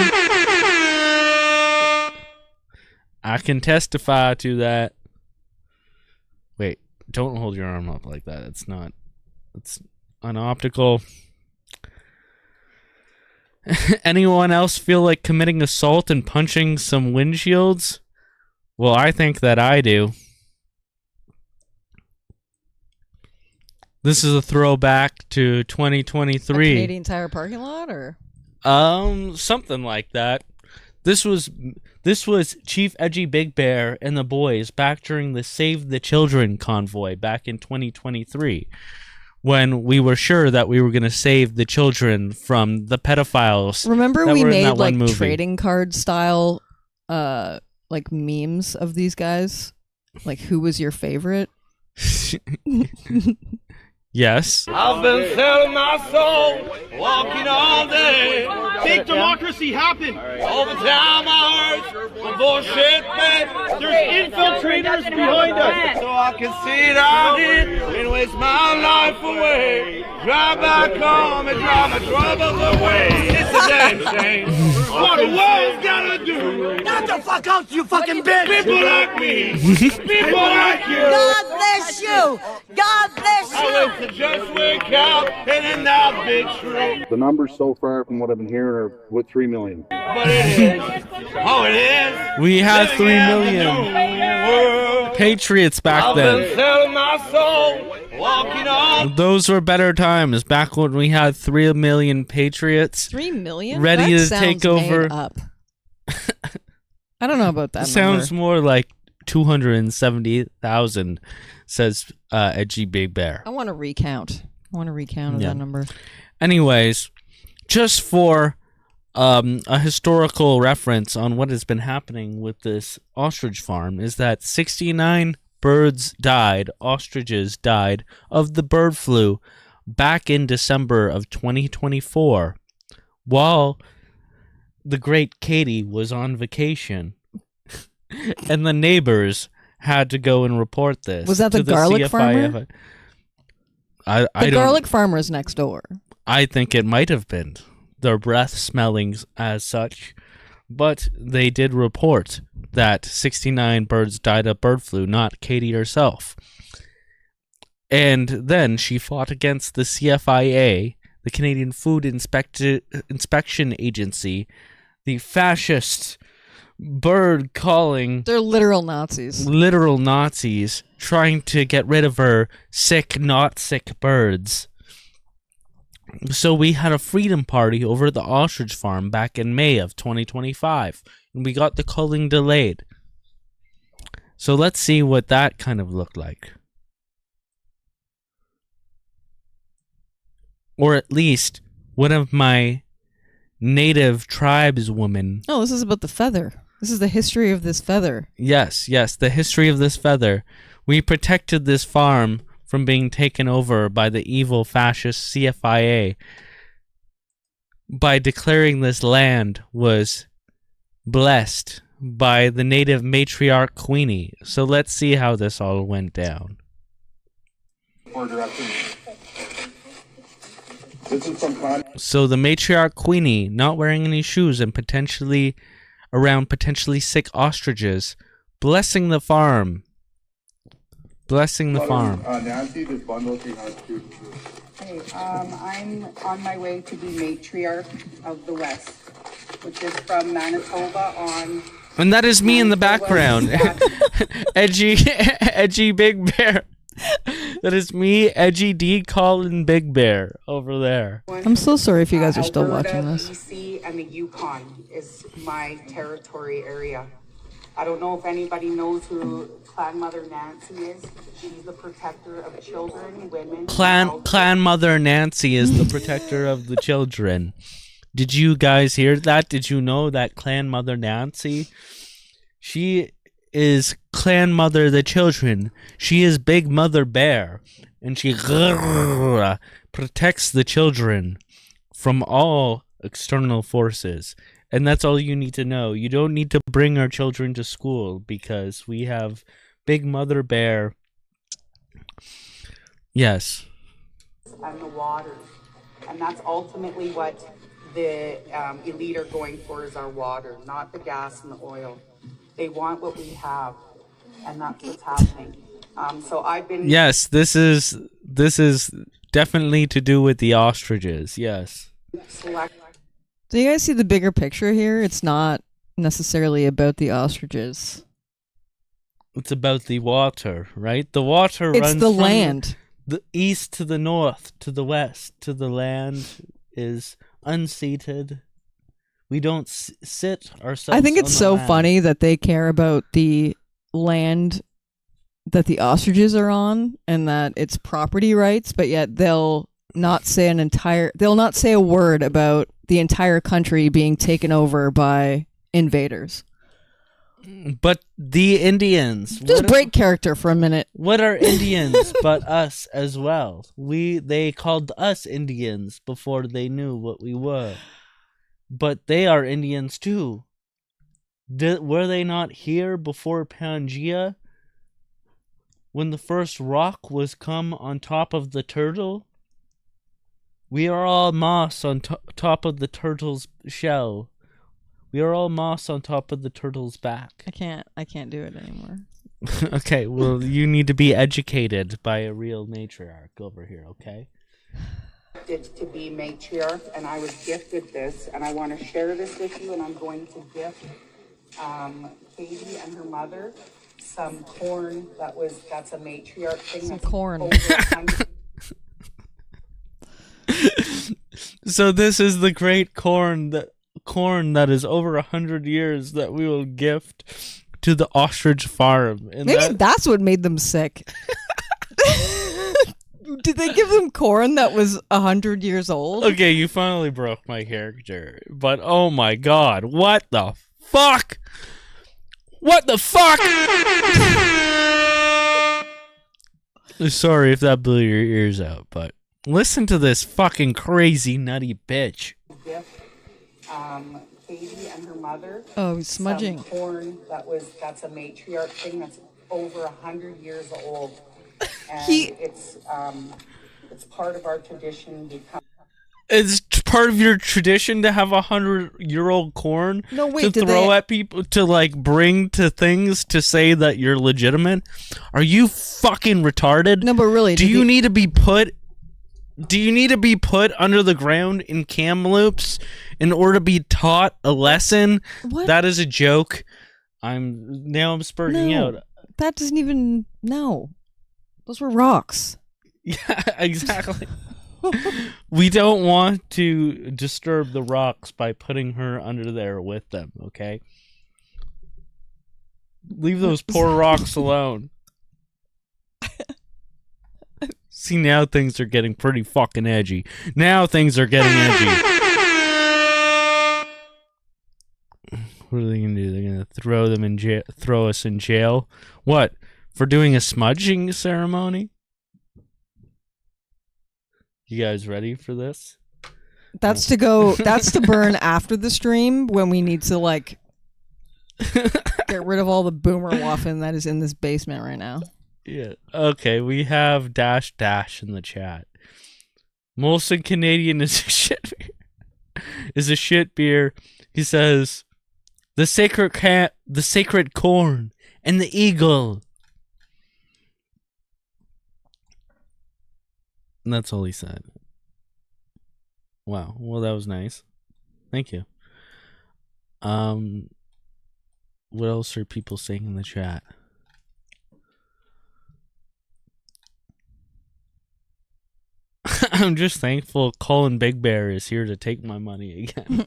I can testify to that. Wait, don't hold your arm up like that. It's unoptical. Anyone else feel like committing assault and punching some windshields? Well, I think that I do. This is a throwback to 2023. A Canadian Tire parking lot, or? Something like that. This was Chief Edgy Big Bear and the boys back during the Save the Children convoy back in 2023, when we were sure that we were going to save the children from the pedophiles. Remember we made like movie. trading card style like memes of these guys? Like, who was your favorite? Yes. I've been selling my soul, walking all day. Make democracy happen. All the time I heard the bullshit man. There's infiltrators behind us. So I can sit out here and waste my life away. Drive back home and drive my troubles away. It's a damn shame what the world's gotta do. Get the fuck out, you fucking bitch! People like me, people like you. God bless you! God bless you! I wish to just wake up and it not be true. The numbers so far from what I've been hearing are what, 3 million. But it is. Oh, it is. We had 3 Living million in the new world. patriots back I've been then. selling my soul, walking on. Those were better times back when we had 3 million patriots 3 million? ready That to sounds take made over. Up. I don't know about that. Sounds number. more like 270,000, says Edgy Big Bear. I want to recount. Of that number. Anyways, just for a historical reference on what has been happening with this ostrich farm is that 69 ostriches died of the bird flu back in December of 2024 while the great Katie was on vacation. And the neighbors had to go and report this. Was that the garlic farmer? The garlic farmer is next door. I think it might have been. Their breath smelling as such. But they did report that 69 birds died of bird flu, not Katie herself. And then she fought against the CFIA, the Canadian Food Inspection Agency, the fascist bird calling. They're literal Nazis. Literal Nazis trying to get rid of her sick, not sick birds. So we had a freedom party over the ostrich farm back in May of 2025, and we got the culling delayed. So let's see what that kind of looked like. Or at least one of my native tribeswomen. Oh, this is about the feather. This is the history of this feather. Yes, the history of this feather. We protected this farm from being taken over by the evil fascist CFIA by declaring this land was blessed by the native matriarch Queenie. So let's see how this all went down. So the matriarch Queenie, not wearing any shoes and potentially sick ostriches, blessing the farm. Nancy, this bundle came out to. Hey, I'm on my way to be matriarch of the West, which is from Manitoba on. And that is me in the background. Edgy Big Bear. That is me, Edgy D, Colin Big Bear over there. I'm so sorry if you guys are still watching this. BC and the Yukon is my territory area. I don't know if anybody knows who Clan Mother Nancy is. She's the protector of children, women. Clan Mother Nancy is the protector of the children. Did you guys hear that? Did you know that Clan Mother Nancy? She is Clan Mother the children. She is Big Mother Bear, and she protects the children from all external forces. And that's all you need to know. You don't need to bring our children to school because we have Big Mother Bear. Yes. And the water. And that's ultimately what the elite are going for, is our water, not the gas and the oil. They want what we have, and that's what's happening. So I've been... Yes, this is definitely to do with the ostriches, yes. Do you guys see the bigger picture here? It's not necessarily about the ostriches. It's about the water, right? The water runs It's the from land. The east to the north, to the west, to the land is unseated. We don't sit ourselves. I think it's on the so land. funny that they care about the land that the ostriches are on and that it's property rights, but yet they'll not say a word about the entire country being taken over by invaders. But the Indians just break character for a minute. What are Indians but us as well? They called us Indians before they knew what we were. But they are Indians too. Were they not here before Pangea? When the first rock was come on top of the turtle? We are all moss on top of the turtle's shell. We are all moss on top of the turtle's back. I can't do it anymore. Okay, well, you need to be educated by a real matriarch over here, okay? To be matriarch, and I was gifted this, and I want to share this with you, and I'm going to gift Katie and her mother some corn that's a matriarch thing. Some that's corn. over 100 So this is the great corn that is over 100 years that we will gift to the ostrich farm. And Maybe that's what made them sick. Did they give them corn that was 100 years old? Okay, you finally broke my character. But oh my god, what the fuck? What the fuck? Sorry if that blew your ears out, but listen to this fucking crazy nutty bitch. gift Katie and her mother. Oh, smudging. Some corn that's a matriarch thing that's over 100 years old. And it's part of our tradition. It's part of your tradition to have 100-year-old corn to throw at people, to like bring to things to say that you're legitimate. Are you fucking retarded? No, but really, do you need to be put? Do you need to be put under the ground in Kamloops in order to be taught a lesson? What? That is a joke. I'm spurting out. That doesn't even Those were rocks. Yeah, exactly. We don't want to disturb the rocks by putting her under there with them, okay? Leave those poor rocks alone. See, now things are getting pretty fucking edgy. Now things are getting edgy. What are they gonna do? They're gonna throw us in jail? What? For doing a smudging ceremony? You guys ready for this? That's to burn after the stream when we need to like get rid of all the boomer waffin that is in this basement right now. Yeah. Okay, we have Dash in the chat. Molson Canadian is a shit beer. He says the sacred corn and the eagle. And that's all he said. Wow. Well, that was nice. Thank you. What else are people saying in the chat? I'm just thankful Colin Big Bear is here to take my money again.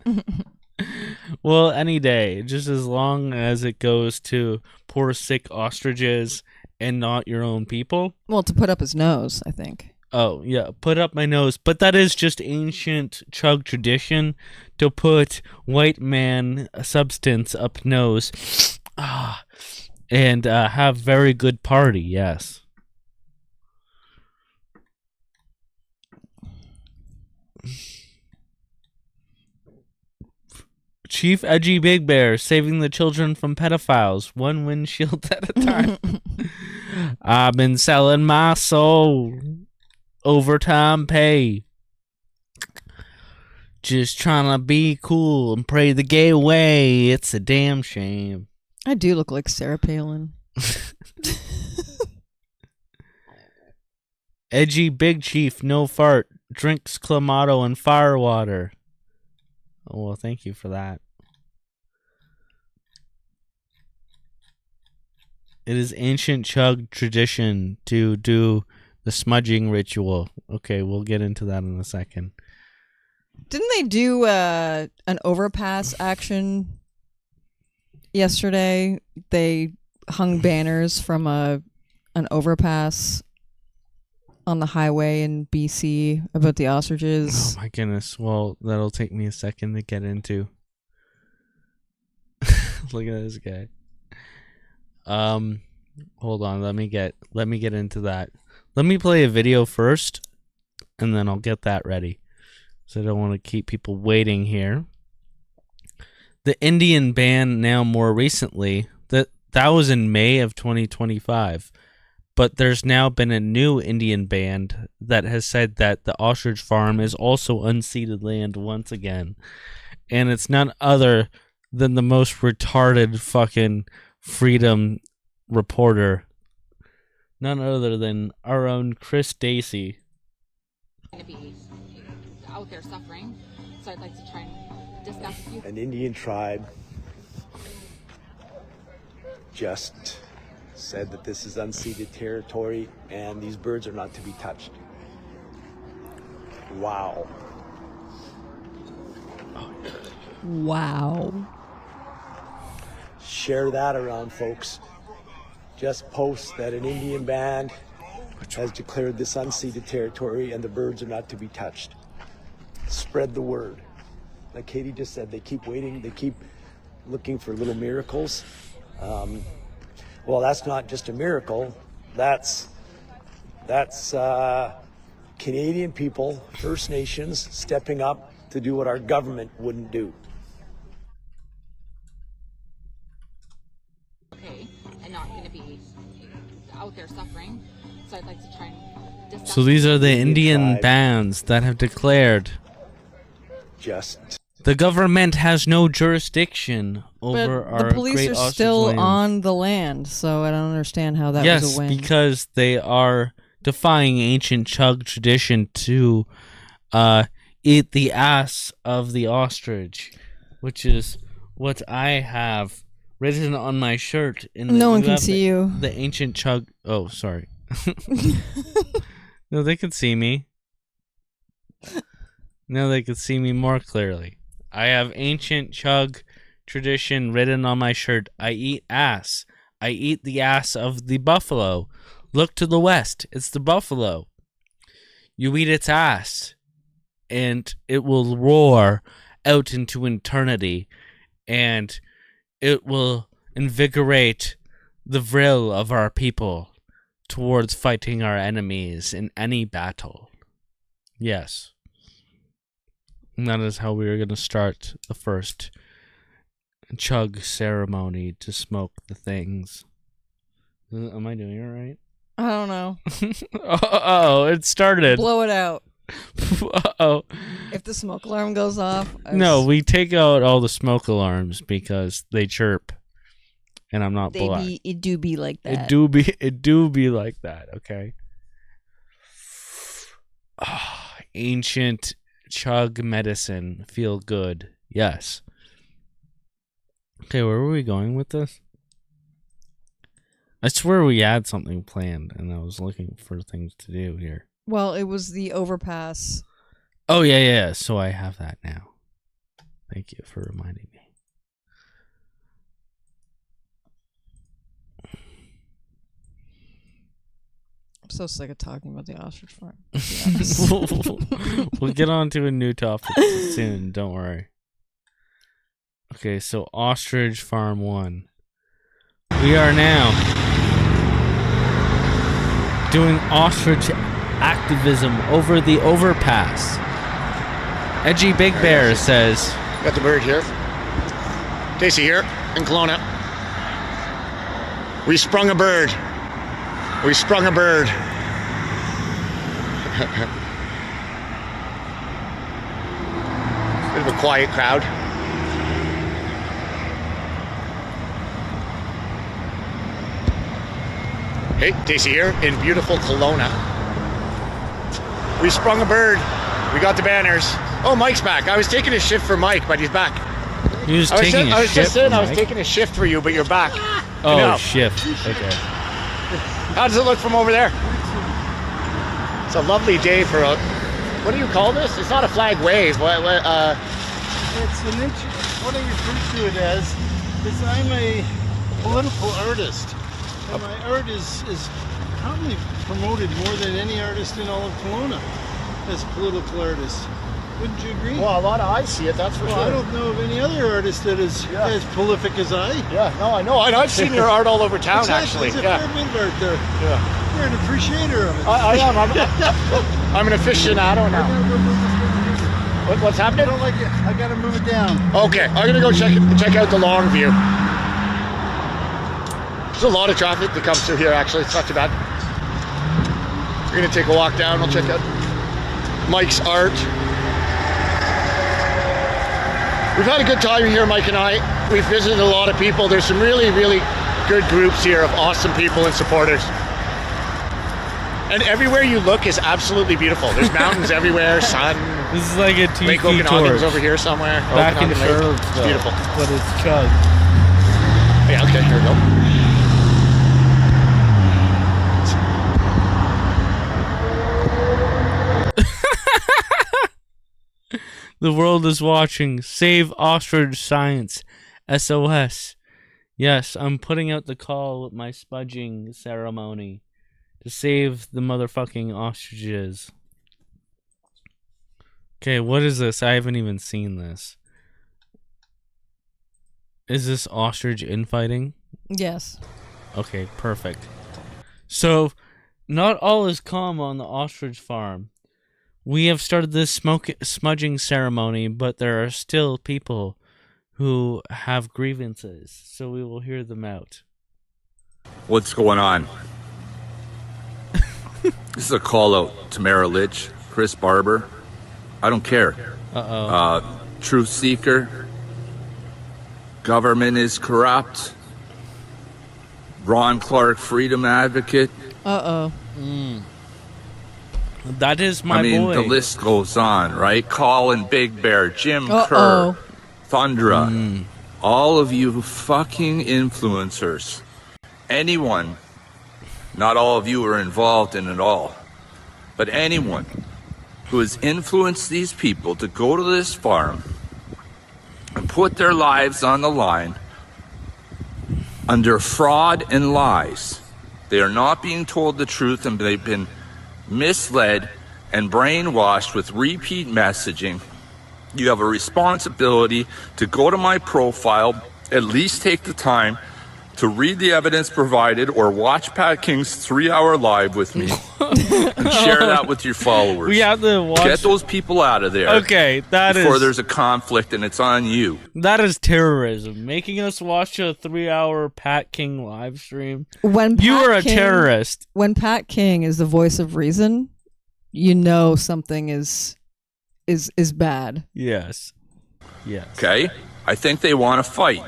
Well, any day, just as long as it goes to poor sick ostriches and not your own people. Well, to put up his nose, I think. Oh, yeah, put up my nose. But that is just ancient chug tradition to put white man substance up nose and have very good party, yes. Chief Edgy Big Bear saving the children from pedophiles, one windshield at a time. I've been selling my soul. Overtime pay. Just trying to be cool and pray the gay away. It's a damn shame. I do look like Sarah Palin. Edgy Big Chief, no fart, drinks Clamato and firewater. Oh, well, thank you for that. It is ancient chug tradition to do the smudging ritual. Okay, we'll get into that in a second. Didn't they do an overpass action yesterday? They hung banners from an overpass on the highway in BC about the ostriches. Oh my goodness. Well, that'll take me a second to get into. Look at this guy. Hold on, let me get into that. Let me play a video first, and then I'll get that ready. So I don't want to keep people waiting here. The Indian ban now more recently, that was in May of 2025. But there's now been a new Indian band that has said that the ostrich farm is also unceded land once again. And it's none other than the most retarded fucking freedom reporter. None other than our own Chris Dacey. To be out there suffering, so I'd like to try and discuss with you. An Indian tribe just said that this is unceded territory and these birds are not to be touched. Wow. Wow. Share that around, folks. Just post that an Indian band has declared this unceded territory and the birds are not to be touched. Spread the word. Like Katie just said, they keep waiting, they keep looking for little miracles. Well, that's not just a miracle. That's Canadian people, First Nations, stepping up to do what our government wouldn't do. Okay, and not going to be out there suffering, so I'd like to try and discuss. So these are the Indian bands that have declared the government has no jurisdiction over but our the police great are ostrich still lands. on the land, so I don't understand how that was a win. Yes, because they are defying ancient Chug tradition to eat the ass of the ostrich, which is what I have written on my shirt. No one can see you. The ancient Chug. Oh, sorry. No, they can see me. Now they can see me more clearly. I have ancient Chug tradition written on my shirt. I eat ass. I eat the ass of the buffalo. Look to the west. It's the buffalo. You eat its ass, and it will roar out into eternity, and it will invigorate the vril of our people towards fighting our enemies in any battle. Yes. And that is how we are going to start the first Chug ceremony to smoke the things. Am I doing it right? I don't know. Oh, it started. Blow it out. Oh. If the smoke alarm goes off. No, we take out all the smoke alarms because they chirp. And I'm not black. It do be like that. It do be like that, okay? Oh, ancient Chug medicine. Feel good. Yes. Okay, where were we going with this? I swear we had something planned, and I was looking for things to do here. Well, it was the overpass. Oh, yeah. So I have that now. Thank you for reminding me. I'm so sick of talking about the ostrich farm. We'll get on to a new topic soon. Don't worry. Okay, so Ostrich Farm 1. We are now doing ostrich activism over the overpass. Edgy Big Bear says... Got the bird here. Casey here in Kelowna. We sprung a bird. We sprung a bird. Bit of a quiet crowd. Hey, Casey here in beautiful Kelowna. We sprung a bird. We got the banners. Oh, Mike's back. I was taking a shift for Mike, but he's back. I was just saying I was taking a shift for you, but you're back. Oh, shift. Okay. How does it look from over there? It's a lovely day for a... What do you call this? It's not a flag wave. It's an what I refer to it as is I'm a political artist. And my art is probably promoted more than any artist in all of Kelowna as a political artist. Wouldn't you agree? Well, a lot of eyes see it, that's for sure. I don't know of any other artist that is as prolific as I. Yeah, no, I know. I've seen your art all over town, actually. There's a fair bit of art there. Yeah. You're an appreciator of it. I am. I'm an aficionado now. What's happening? I don't like it. I gotta move it down. Okay, I'm gonna go check out the long view. There's a lot of traffic that comes through here, actually. It's not too bad. We're gonna take a walk down. We'll check out Mike's art. We've had a good time here, Mike and I. We've visited a lot of people. There's some really, really good groups here of awesome people and supporters. And everywhere you look is absolutely beautiful. There's mountains everywhere, sun. This is like a TV Lake Okanagan's over here somewhere. Back in Okanagan Lake. Charlottesville. It's beautiful. But it's chug. Yeah, okay, here we go. The world is watching. Save ostrich science. SOS. Yes, I'm putting out the call with my spudging ceremony to save the motherfucking ostriches. Okay, what is this? I haven't even seen this. Is this ostrich infighting? Yes. Okay, perfect. So, not all is calm on the ostrich farm. We have started this smudging ceremony, but there are still people who have grievances, so we will hear them out. What's going on? This is a call out to Mara Litch, Chris Barber. I don't care. Truth seeker. Government is corrupt. Ron Clark, freedom advocate. That is my boy. The list goes on, right? Colin Big Bear, Jim Kerr, Thundra. All of you fucking influencers. Anyone, not all of you are involved in it all, but anyone who has influenced these people to go to this farm and put their lives on the line under fraud and lies. They are not being told the truth, and they've been misled and brainwashed with repeat messaging. You have a responsibility to go to my profile, at least take the time to read the evidence provided or watch Pat King's 3-hour live with me and share that with your followers. We have to watch. Get those people out of there. Okay, before there's a conflict, and it's on you. That is terrorism. Making us watch a 3-hour Pat King live stream. When you Pat are a King- terrorist. When Pat King is the voice of reason, you know something is bad. Yes. Yes. Okay? I think they want to fight.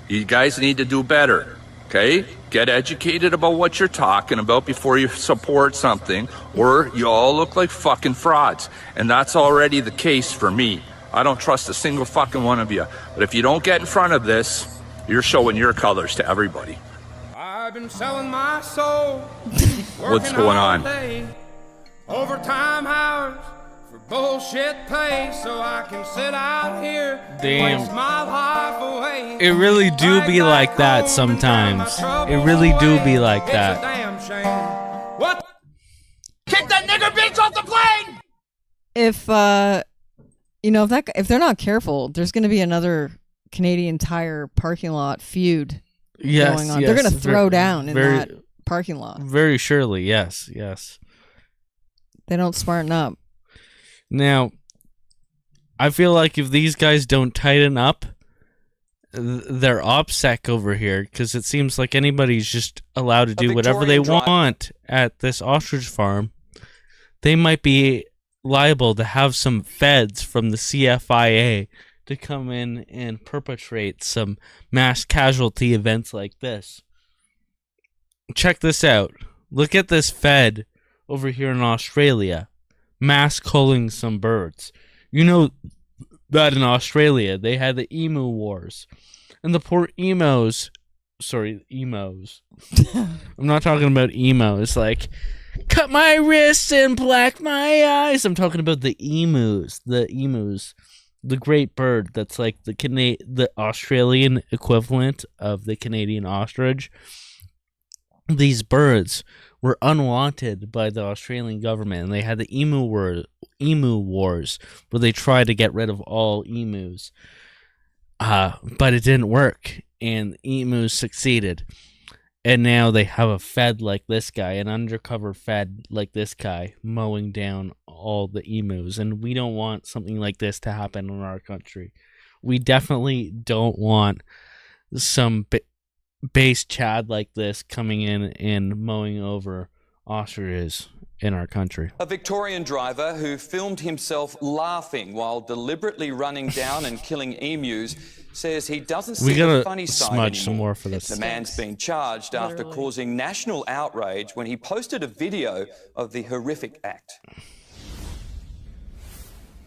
You guys need to do better. Okay? Get educated about what you're talking about before you support something, or you all look like fucking frauds. And that's already the case for me. I don't trust a single fucking one of you. But if you don't get in front of this, you're showing your colors to everybody. I've been selling my soul. What's going on? Day, overtime hours for bullshit pay, so I can sit out here. Damn. Waste my life away. It really do be like that sometimes. It really do be like that. It's a damn shame. What? Kick that nigger bitch off the plane! If if they're not careful, there's going to be another Canadian Tire parking lot feud going on. They're going to throw down in that parking lot. Very surely, yes, yes. They don't smarten up. Now, I feel like if these guys don't tighten up, they're OPSEC over here, because it seems like anybody's just allowed to do whatever they want at this ostrich farm. They might be liable to have some feds from the CFIA to come in and perpetrate some mass casualty events like this. Check this out. Look at this fed over here in Australia, mass culling some birds. You know that in Australia they had the emu wars, and the poor emos. I'm not talking about emos like cut my wrists and black my eyes. I'm talking about the emus. The great bird that's like the Australian equivalent of the Canadian ostrich. These birds were unwanted by the Australian government, and they had the emu wars where they tried to get rid of all emus. But it didn't work, and emus succeeded. And now they have a fed like this guy, an undercover fed like this guy, mowing down all the emus. And we don't want something like this to happen in our country. We definitely don't want some base Chad like this coming in and mowing over ostriches in our country. A Victorian driver who filmed himself laughing while deliberately running down and killing emus says he doesn't see the funny side anymore. Smudge some more for this. The man's been charged after causing national outrage when he posted a video of the horrific act.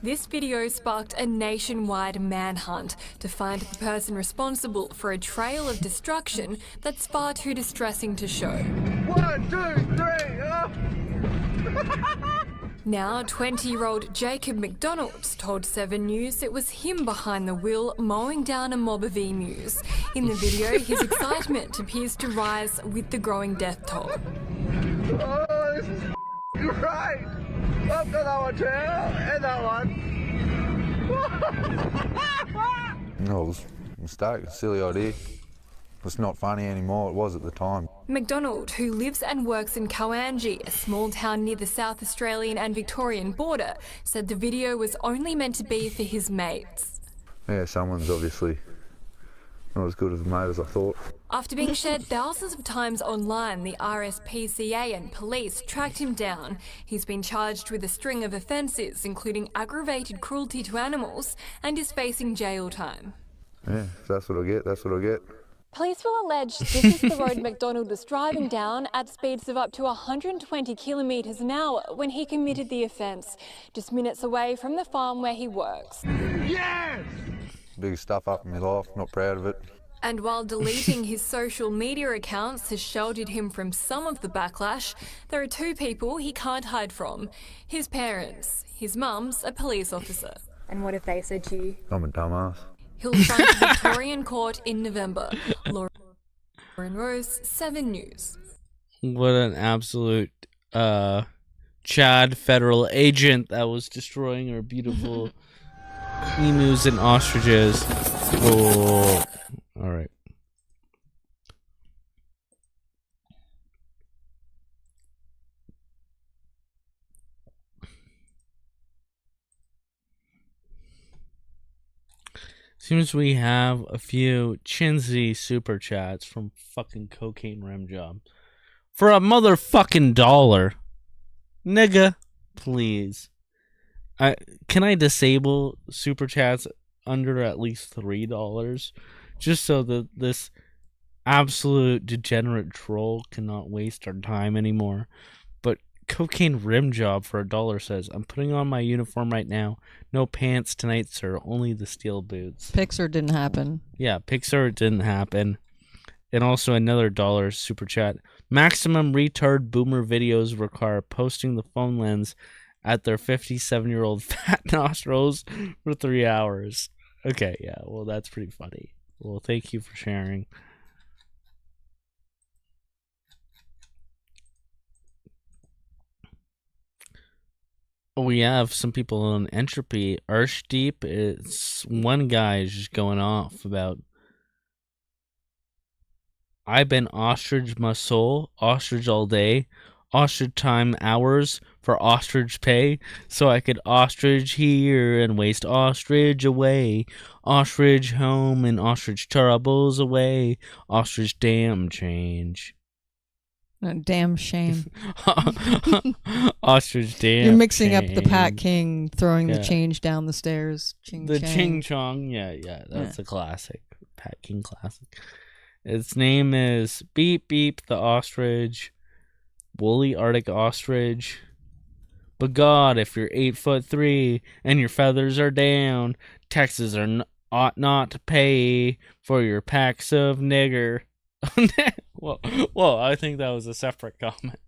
This video sparked a nationwide manhunt to find the person responsible for a trail of destruction that's far too distressing to show. 1, 2, 3, up! Now, 20-year-old Jacob McDonald told 7 News it was him behind the wheel mowing down a mob of emus. In the video, his excitement appears to rise with the growing death toll. Oh, this is great! I've got that one too, and that one. No, it was a mistake, a silly idea. It's not funny anymore, it was at the time. McDonald, who lives and works in Coangie, a small town near the South Australian and Victorian border, said the video was only meant to be for his mates. Yeah, someone's obviously not as good of a mate as I thought. After being shared thousands of times online, the RSPCA and police tracked him down. He's been charged with a string of offences, including aggravated cruelty to animals, and is facing jail time. Yeah, if that's what I get, that's what I get. Police will allege this is the road McDonald was driving down at speeds of up to 120 kilometres an hour when he committed the offence, just minutes away from the farm where he works. Yes! Biggest stuff up in my life, not proud of it. And while deleting his social media accounts has sheltered him from some of the backlash, there are 2 people he can't hide from. His parents. His mum's a police officer. And what have they said to you? I'm a dumbass. He'll front the Victorian court in November. Lauren Rose, 7 News. What an absolute Chad federal agent that was destroying our beautiful emus and ostriches. Oh, all right. Seems we have a few Chinsey super chats from fucking Cocaine Rim Job. For a motherfucking $1. Nigga, please. Can I disable super chats under at least $3? Just so that this absolute degenerate troll cannot waste our time anymore. But Cocaine Rim Job for $1 says, I'm putting on my uniform right now. No pants tonight, sir. Only the steel boots. Pixar didn't happen. Yeah, Pixar didn't happen. And also another $1 super chat. Maximum retard boomer videos require posting the phone lens at their 57-year-old fat nostrils for 3 hours. Okay, yeah, well, that's pretty funny. Well, thank you for sharing. We have some people on Entropy. Arshdeep, it's one guy is just going off about, I've been ostrich my soul, ostrich all day, ostrich time hours for ostrich pay, so I could ostrich here and waste ostrich away, ostrich home and ostrich troubles away, ostrich damn change. No, damn shame. Ostrich damn. You're mixing change. up the Pat King throwing the Yeah. change down the stairs. Ching The chang. Ching Chong, yeah, that's a classic. Pat King classic. Its name is Beep Beep the Ostrich, Woolly Arctic Ostrich. But God, if you're 8'3" and your feathers are down, taxes ought not to pay for your packs of nigger. Well, I think that was a separate comment.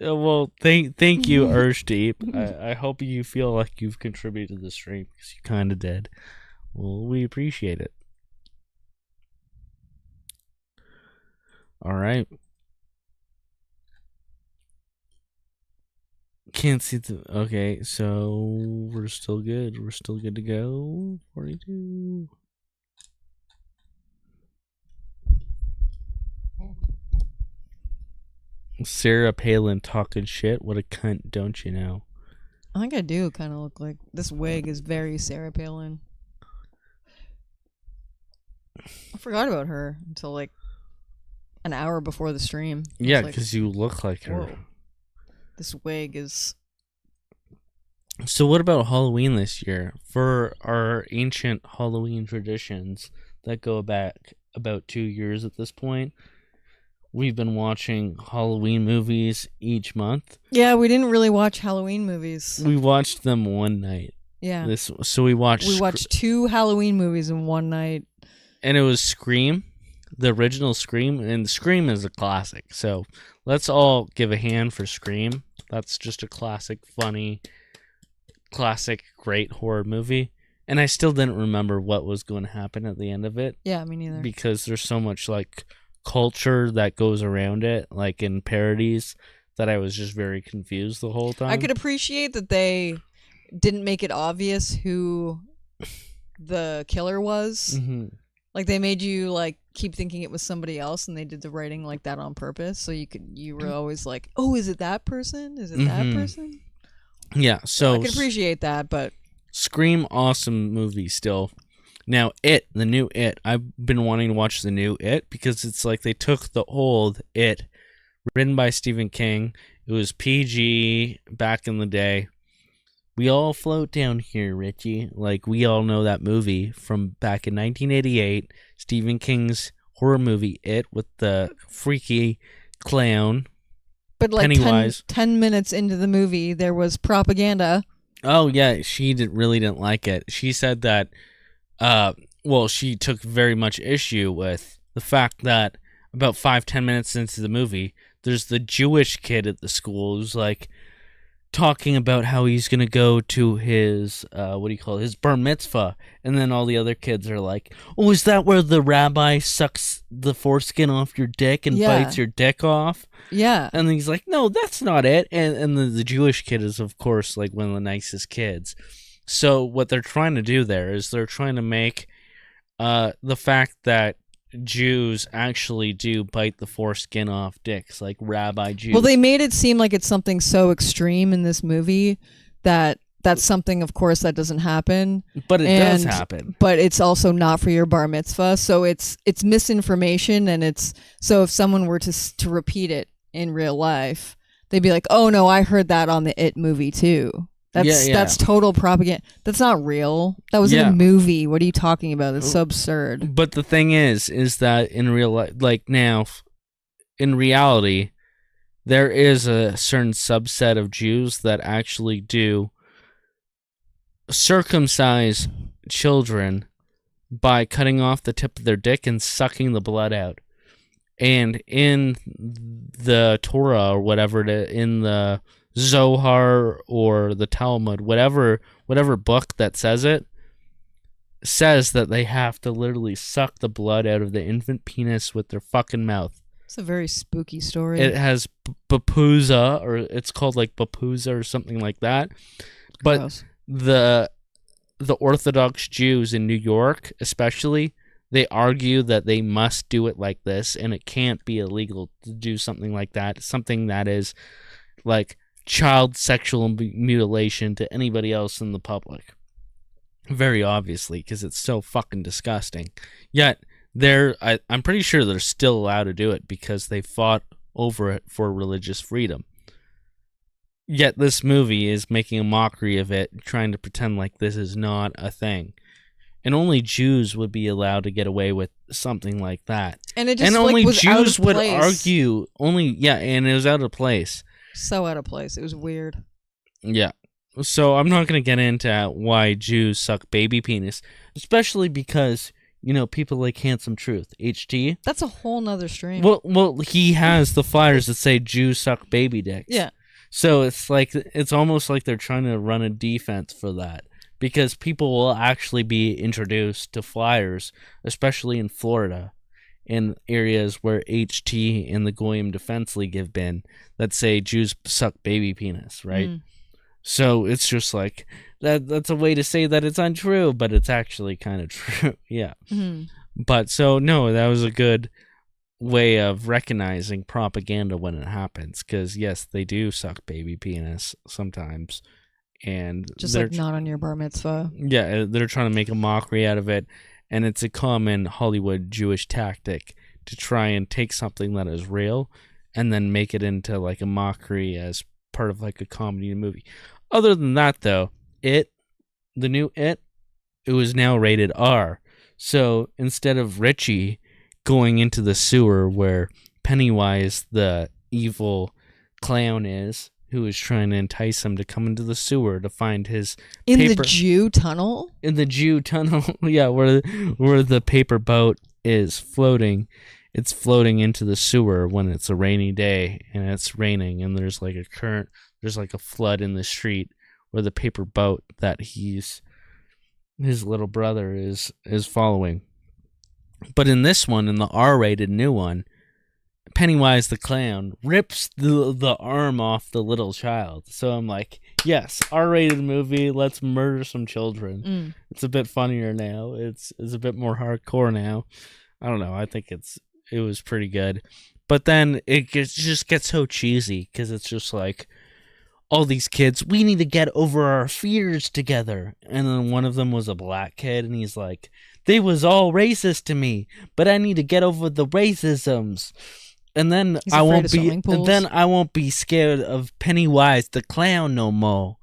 Well, thank you, Urshdeep. I hope you feel like you've contributed to the stream, because you kind of did. Well, we appreciate it. All right. Can't see the... Okay, so we're still good. We're still good to go. 42. Sarah Palin talking shit. What a cunt, don't you know? I think I do kind of look like... This wig is very Sarah Palin. I forgot about her until like an hour before the stream. Yeah, because you look like her. Whoa. This wig is... So what about Halloween this year? For our ancient Halloween traditions that go back about 2 years at this point, we've been watching Halloween movies each month. Yeah, we didn't really watch Halloween movies. We watched them one night. Yeah. We watched 2 Halloween movies in one night. And it was Scream, the original Scream, and Scream is a classic. So let's all give a hand for Scream. That's just a classic, funny, classic, great horror movie. And I still didn't remember what was going to happen at the end of it. Yeah, me neither. Because there's so much like culture that goes around it, like in parodies, that I was just very confused the whole time. I could appreciate that they didn't make it obvious who the killer was. Mm-hmm. Like they made you like keep thinking it was somebody else, and they did the writing like that on purpose. So you were always like, oh, is it that person? Is it that person? Yeah, so I can appreciate that, but Scream, awesome movie still. Now, the new It, I've been wanting to watch the new It because it's like they took the old It, written by Stephen King. It was PG back in the day. We all float down here, Richie. Like, we all know that movie from back in 1988, Stephen King's horror movie It, with the freaky clown. But like Pennywise. 10 minutes into the movie, there was propaganda. Oh, yeah, she really didn't like it. She said that, she took very much issue with the fact that about 5-10 minutes into the movie, there's the Jewish kid at the school who's like talking about how he's going to go to his, his bar mitzvah. And then all the other kids are like, oh, is that where the rabbi sucks the foreskin off your dick and bites your dick off? Yeah. And he's like, no, that's not it. And the Jewish kid is, of course, like one of the nicest kids. So what they're trying to do there is they're trying to make the fact that Jews actually do bite the foreskin off dicks, like rabbi Jews. Well, they made it seem like it's something so extreme in this movie that that's something, of course, that doesn't happen. But it does happen. But it's also not for your bar mitzvah, so it's misinformation, and it's so if someone were to repeat it in real life, they'd be like, "Oh no, I heard that on the It movie too." That's total propaganda. That's not real. That was in a movie. What are you talking about? That's so absurd. But the thing is that in real life, like now, in reality, there is a certain subset of Jews that actually do circumcise children by cutting off the tip of their dick and sucking the blood out. And in the Torah or whatever, in the Zohar or the Talmud, whatever book that says that they have to literally suck the blood out of the infant penis with their fucking mouth. It's a very spooky story. It has bapuza, or it's called like bapuza or something like that. But Gross. the Orthodox Jews in New York, especially, they argue that they must do it like this, and it can't be illegal to do something like that. Something that is like child sexual mutilation to anybody else in the public. Very obviously, because it's so fucking disgusting. Yet, I'm pretty sure they're still allowed to do it because they fought over it for religious freedom. Yet this movie is making a mockery of it, trying to pretend like this is not a thing. And only Jews would be allowed to get away with something like that. And it just only was Jews out of would place. argue, and it was out of place. So out of place. It was weird. Yeah. So I'm not going to get into why Jews suck baby penis, especially because, people like Handsome Truth, HT. That's a whole nother stream. Well, he has the flyers that say Jews suck baby dicks. Yeah. So it's almost like they're trying to run a defense for that, because people will actually be introduced to flyers, especially in Florida, in areas where HT and the Goyim Defense League have been, that say Jews suck baby penis, right? Mm. So it's just like, that's a way to say that it's untrue, but it's actually kind of true. Yeah. Mm-hmm. But so, no, that was a good way of recognizing propaganda when it happens, because, yes, they do suck baby penis sometimes. And just like not on your bar mitzvah. Yeah, they're trying to make a mockery out of it. And it's a common Hollywood Jewish tactic to try and take something that is real and then make it into like a mockery as part of like a comedy movie. Other than that, though, the new It was now rated R. So instead of Richie going into the sewer where Pennywise, the evil clown, is, who is trying to entice him to come into the sewer to find his In the Jew tunnel? In the Jew tunnel, yeah, where the paper boat is floating. It's floating into the sewer when it's a rainy day and it's raining and there's like a current, there's like a flood in the street where the paper boat that his little brother is following. But in this one, in the R-rated new one, Pennywise the clown rips the arm off the little child. So I'm like, yes, R-rated movie, let's murder some children. It's a bit funnier now. It's a bit more hardcore now. I don't know. I think it was pretty good. But then it just gets so cheesy because it's just like, all these kids, we need to get over our fears together. And then one of them was a black kid, and he's like, they was all racist to me, but I need to get over the racisms. And then I won't be scared of Pennywise the clown no more.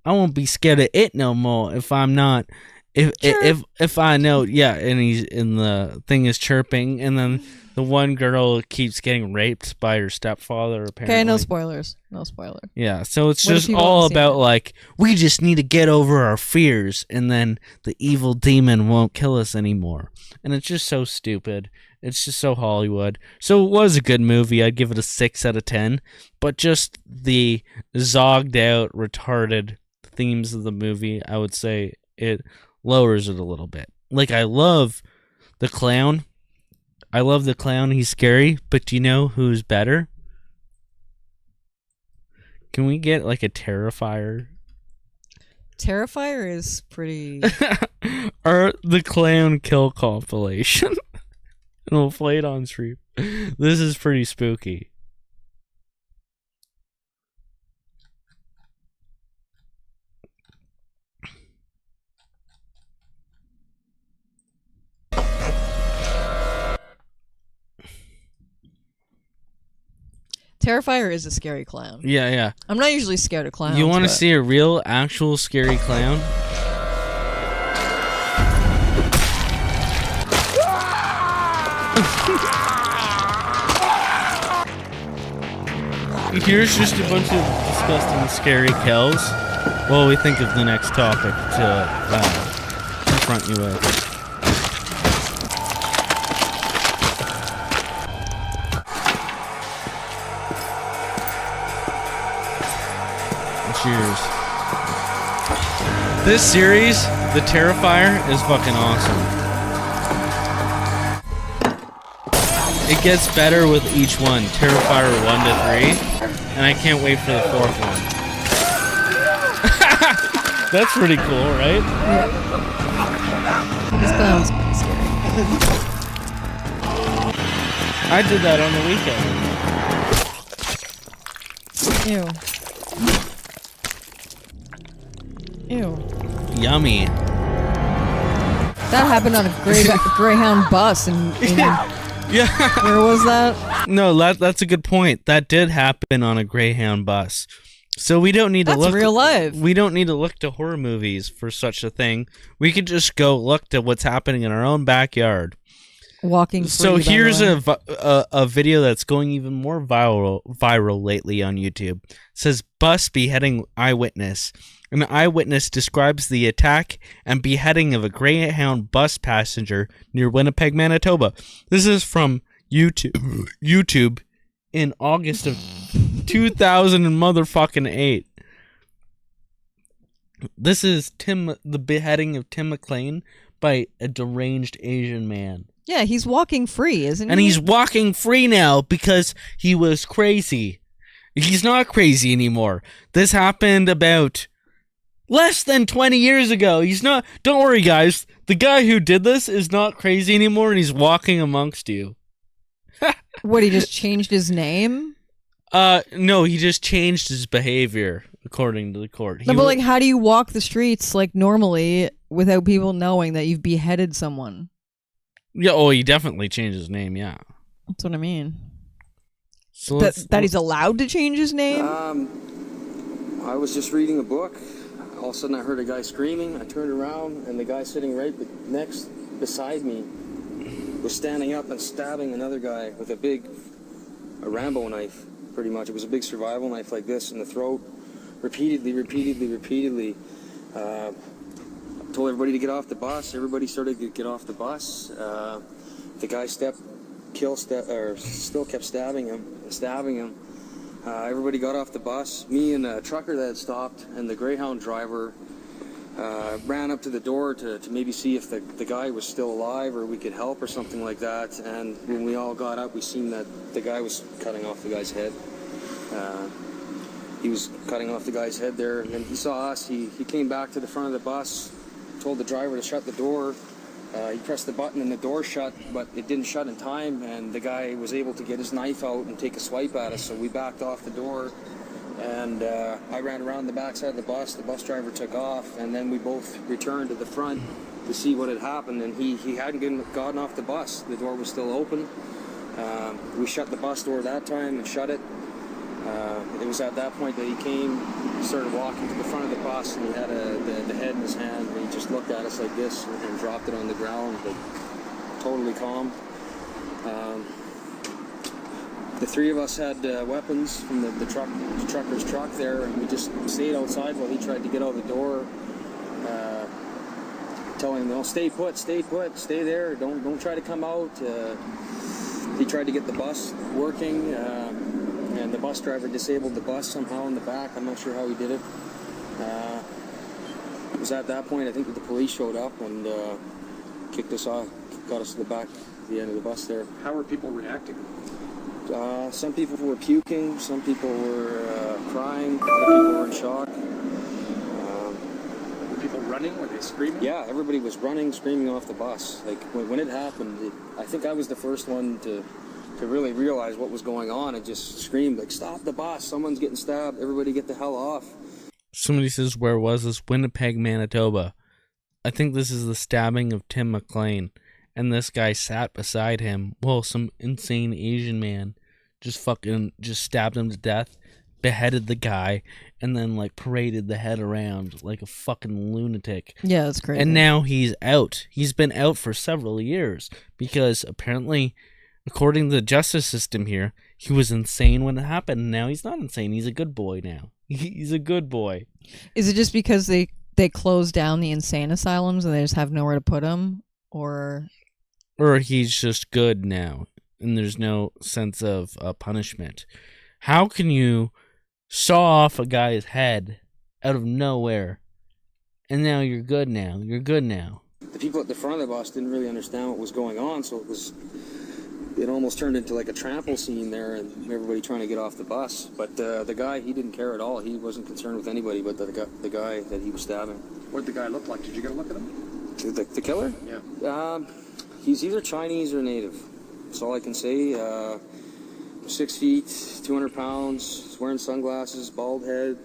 I won't be scared of it no more if I'm not if I know, yeah, and he's in the thing is chirping, and then the one girl keeps getting raped by her stepfather, apparently. Okay, no spoilers. No spoiler. Yeah, so it's just all about, like, we just need to get over our fears, and then the evil demon won't kill us anymore. And it's just so stupid. It's just so Hollywood. So it was a good movie. I'd give it a 6 out of 10. But just the zogged out, retarded themes of the movie, I would say it lowers it a little bit. Like, I love the clown. He's scary, but do you know who's better? Can we get like a Terrifier? Terrifier is pretty... Or the clown kill compilation. And we'll play it on stream. This is pretty spooky. Terrifier is a scary clown. Yeah, yeah. I'm not usually scared of clowns. You want to see a real, actual scary clown? Here's just a bunch of disgusting, scary kills. Well, we think of the next topic to confront you with. Cheers. This series, The Terrifier, is fucking awesome. It gets better with each one. Terrifier 1 to 3, and I can't wait for the 4th one. That's pretty cool, right? Yeah. This clown's scary. I did that on the weekend. Ew. Ew. Yummy. That happened on a Greyhound bus in yeah. Where was that? No, that's a good point. That did happen on a Greyhound bus. So we don't need to look real life. We don't need to look to horror movies for such a thing. We could just go look to what's happening in our own backyard. Walking free, so here's a video that's going even more viral lately on YouTube. It says bus beheading eyewitness. An eyewitness describes the attack and beheading of a Greyhound bus passenger near Winnipeg, Manitoba. This is from YouTube in August of 2008. This is the beheading of Tim McLean by a deranged Asian man. Yeah, he's walking free, isn't he? And he's walking free now because he was crazy. He's not crazy anymore. This happened about less than 20 years ago. He's not. Don't worry, guys. The guy who did this is not crazy anymore, and he's walking amongst you. What, he just changed his name? No, he just changed his behavior, according to the court. No, but like, how do you walk the streets like normally without people knowing that you've beheaded someone? Yeah, oh, he definitely changed his name, yeah. That's what I mean. So that he's allowed to change his name? I was just reading a book. All of a sudden I heard a guy screaming. I turned around and the guy sitting right next beside me was standing up and stabbing another guy with a Rambo knife, pretty much. It was a big survival knife like this in the throat. Repeatedly. Told everybody to get off the bus. Everybody started to get off the bus. The guy still kept stabbing him. Everybody got off the bus. Me and a trucker that had stopped and the Greyhound driver ran up to the door to maybe see if the guy was still alive or we could help or something like that. And when we all got up, we seen that the guy was cutting off the guy's head. He was cutting off the guy's head there, and he saw us. He came back to the front of the bus, told the driver to shut the door. He pressed the button and the door shut, but it didn't shut in time, and the guy was able to get his knife out and take a swipe at us, so we backed off the door, and I ran around the backside of the bus driver took off, and then we both returned to the front to see what had happened, and he hadn't gotten off the bus. The door was still open. We shut the bus door that time and shut it. It was at that point that he started walking to the front of the bus, and he had the head in his hand, and he just looked at us like this and dropped it on the ground, like totally calm. The three of us had weapons from the trucker's truck there, and we just stayed outside while he tried to get out the door, telling him, "No, stay put, stay there, don't try to come out." He tried to get the bus working. And the bus driver disabled the bus somehow in the back. I'm not sure how he did it. It was at that point, I think, that the police showed up and kicked us off, got us to the back, the end of the bus there. How were people reacting? Some people were puking, some people were crying, other people were in shock. Were people running? Were they screaming? Yeah, everybody was running, screaming off the bus. Like, when it happened, I think I was the first one to really realize what was going on and just screamed, like, "Stop the bus, someone's getting stabbed, everybody get the hell off." Somebody says, where was this? Winnipeg, Manitoba. I think this is the stabbing of Tim McLean. And this guy sat beside him. Well, some insane Asian man just stabbed him to death, beheaded the guy, and then, like, paraded the head around like a fucking lunatic. Yeah, that's crazy. And now he's out. He's been out for several years because apparently, according to the justice system here, he was insane when it happened. And now he's not insane. He's a good boy now. He's a good boy. Is it just because they closed down the insane asylums and they just have nowhere to put him? Or he's just good now and there's no sense of punishment. How can you saw off a guy's head out of nowhere and now you're good now? You're good now. The people at the front of the bus didn't really understand what was going on, so it almost turned into like a trample scene there and everybody trying to get off the bus. But the guy, he didn't care at all. He wasn't concerned with anybody but the guy that he was stabbing. What did the guy look like? Did you get a look at him? The killer? Yeah. He's either Chinese or native. That's all I can say. 6 feet, 200 pounds, he's wearing sunglasses, bald head.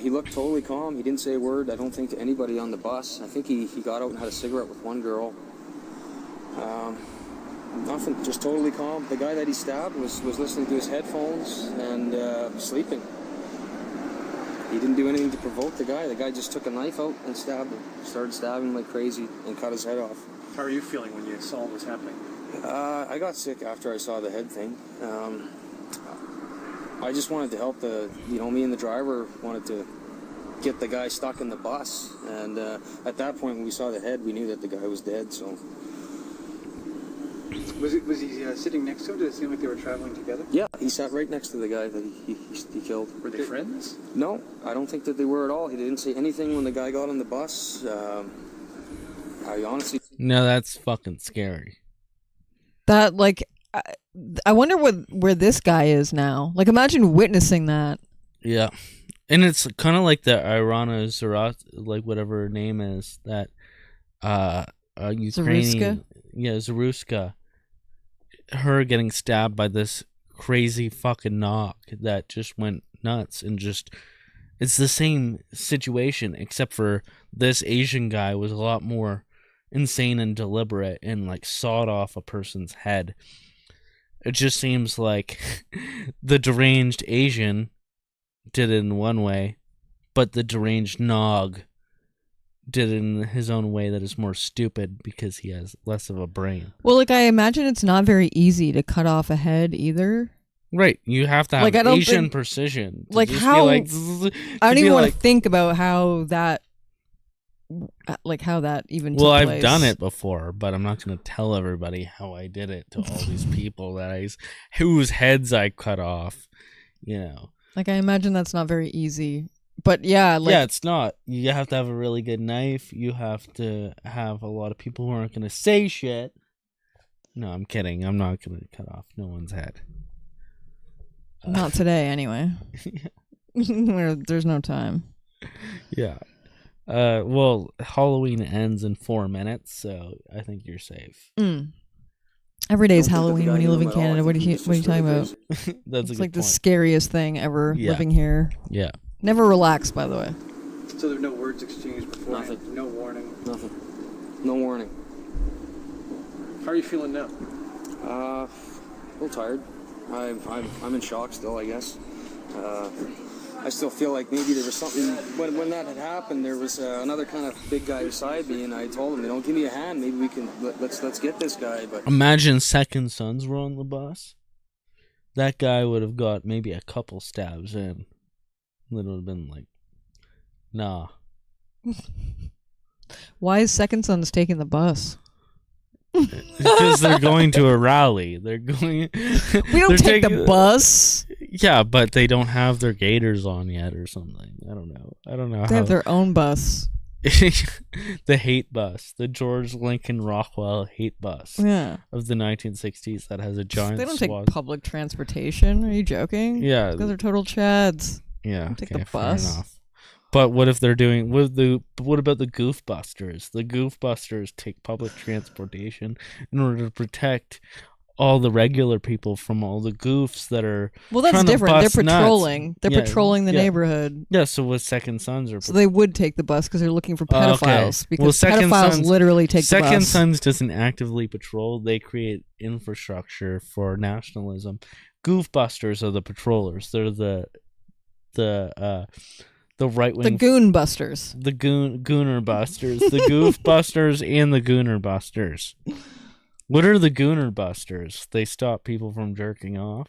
He looked totally calm. He didn't say a word, I don't think, to anybody on the bus. I think he got out and had a cigarette with one girl. Nothing, just totally calm. The guy that he stabbed was listening to his headphones and sleeping. He didn't do anything to provoke the guy. The guy just took a knife out and stabbed him. Started stabbing him like crazy and cut his head off. How are you feeling when you saw what was happening? I got sick after I saw the head thing. I just wanted to help me and the driver wanted to get the guy stuck in the bus. And at that point, when we saw the head, we knew that the guy was dead, so. Was he sitting next to him? Did it seem like they were traveling together? Yeah, he sat right next to the guy that he killed. Were they friends? No, I don't think that they were at all. He didn't say anything when the guy got on the bus. I honestly... No, that's fucking scary. That, like, I wonder where this guy is now. Like, imagine witnessing that. Yeah. And it's kind of like the Irana Zarat, like whatever her name is, that Ukrainian... Zaruska? Yeah, Zaruska. Her getting stabbed by this crazy fucking knock that just went nuts and just... It's the same situation, except for this Asian guy was a lot more insane and deliberate and, like, sawed off a person's head. It just seems like the deranged Asian did it in one way, but the deranged Nog did it in his own way that is more stupid because he has less of a brain. Well, like, I imagine it's not very easy to cut off a head either. Right, you have to have Like, I don't Asian think- precision. To Like, just how... Be like, I don't even want like, to think about how that... Like, how that even well, took I've place. done it before, but I'm not going to tell everybody how I did it to all these people whose heads I cut off, you know. Like, I imagine that's not very easy. But yeah, like... Yeah, it's not. You have to have a really good knife. You have to have a lot of people who aren't going to say shit. No, I'm kidding. I'm not going to cut off no one's head. Not today, anyway. There's no time. Yeah. Well, Halloween ends in 4 minutes, so I think you're safe. Every day is Halloween when you live in Canada. What are you talking about? That's a It's good like the point. scariest thing ever, Yeah. living here. Yeah. Never relax, by the way. So there's no words exchanged before? Nothing. No warning? Nothing. No warning. How are you feeling now? A little tired. I'm in shock still, I guess. I still feel like maybe there was something when that had happened. There was another kind of big guy beside me, and I told him, give me a hand. Maybe we can let's get this guy. But Imagine Second Sons were on the bus. That guy would have got maybe a couple stabs in. It would have been like, nah. Why is Second Sons taking the bus? Because they're going to a rally. They're going. We don't take the bus. Yeah, but they don't have their gaiters on yet or something. I don't know. They have their own bus. The hate bus, the George Lincoln Rockwell hate bus. Yeah. Of the 1960s that has a giant. They don't swath. take public transportation. Are you joking? Yeah. Because they're total chads. Yeah. Don't take okay, the bus. Fair enough. But what if they're doing what about the Goofbusters? The Goofbusters take public transportation in order to protect all the regular people from all the goofs that are. Well, that's trying to different. They're bust nuts. patrolling. They're patrolling the yeah. neighborhood. Yeah. So with Second Sons or So they would take the bus because they're looking for pedophiles. Okay. Because Second pedophiles Sons, literally take the Second bus. Sons doesn't actively patrol. They create infrastructure for nationalism. Goofbusters are the patrollers. They're the right wing. The Goon Busters. The Gooner Busters. The Goof Busters and the Gooner Busters. What are the Gooner Busters? They stop people from jerking off.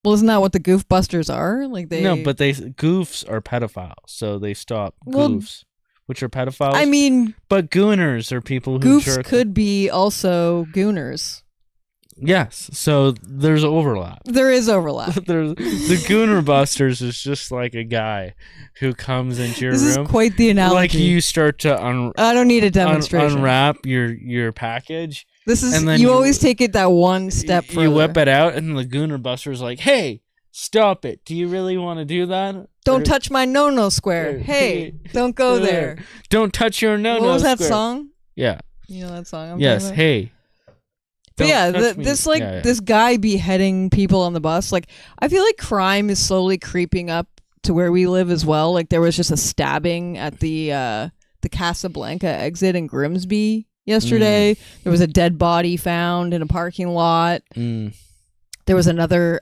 Well, isn't that what the Goof Busters are? Like they. No, but goofs are pedophiles, so they stop Well, goofs, which are pedophiles. I mean, but gooners are people who goofs jerk. could be also gooners. Yes, so there's overlap. There is overlap. The Gooner Busters is just like a guy who comes into your This is room. quite the analogy. Like you start to I don't need a demonstration. unwrap your package. This is and then you always take it that one step further. You whip it out, and the Gooner Buster's like, "Hey, stop it! Do you really want to do that? Don't touch my no-no square. Hey, don't go there. Don't touch your no-no What was that square." song? Yeah. You know that song? Yes. Talking about? Hey. But Don't yeah, touch me. this guy beheading people on the bus. Like, I feel like crime is slowly creeping up to where we live as well. Like, there was just a stabbing at the Casablanca exit in Grimsby yesterday. There was a dead body found in a parking lot. There was another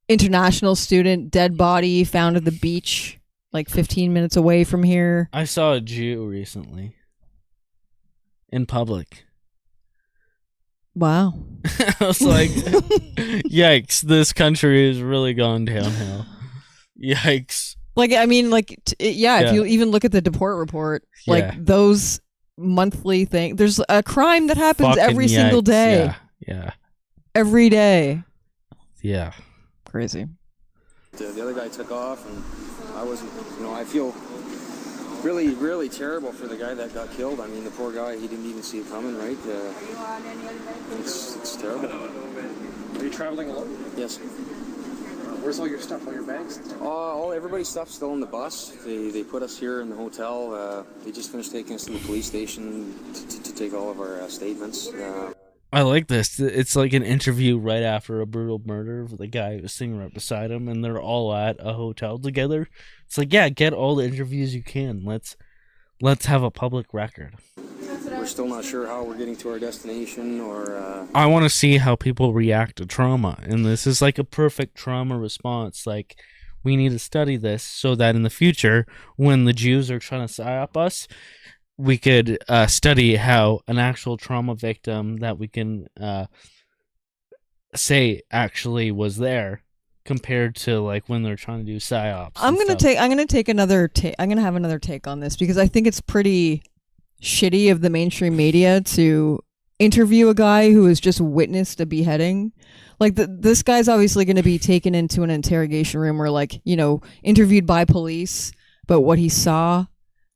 international student dead body found at the beach, like 15 minutes away from here. I saw a Jew recently in public. Wow. I was like, yikes, this country has really gone downhill. Yikes. Like, I mean, like, if you even look at the Deport report, like those monthly things, there's a crime that happens Fucking every single yikes. day. Yeah. Every day. Yeah. Crazy. The other guy took off, and I wasn't, I feel really, really terrible for the guy that got killed. I mean, the poor guy, he didn't even see it coming, right? It's terrible. Are you traveling alone? Yes. Where's all your stuff, all your bags? Everybody's stuff's still on the bus. They put us here in the hotel. They just finished taking us to the police station to take all of our statements. I like this. It's like an interview right after a brutal murder with the guy who was sitting right beside him, and they're all at a hotel together. It's like, yeah, get all the interviews you can. Let's have a public record. we're still not sure how we're getting to our destination, or I want to see how people react to trauma, and this is like a perfect trauma response. Like, we need to study this so that in the future, when the Jews are trying to psyop us, we could study how an actual trauma victim that we can say actually was there, compared to like when they're trying to do psyops. I'm gonna have another take on this, because I think it's pretty shitty of the mainstream media to interview a guy who has just witnessed a beheading. Like, this guy's obviously going to be taken into an interrogation room, or like, you know, interviewed by police about what he saw.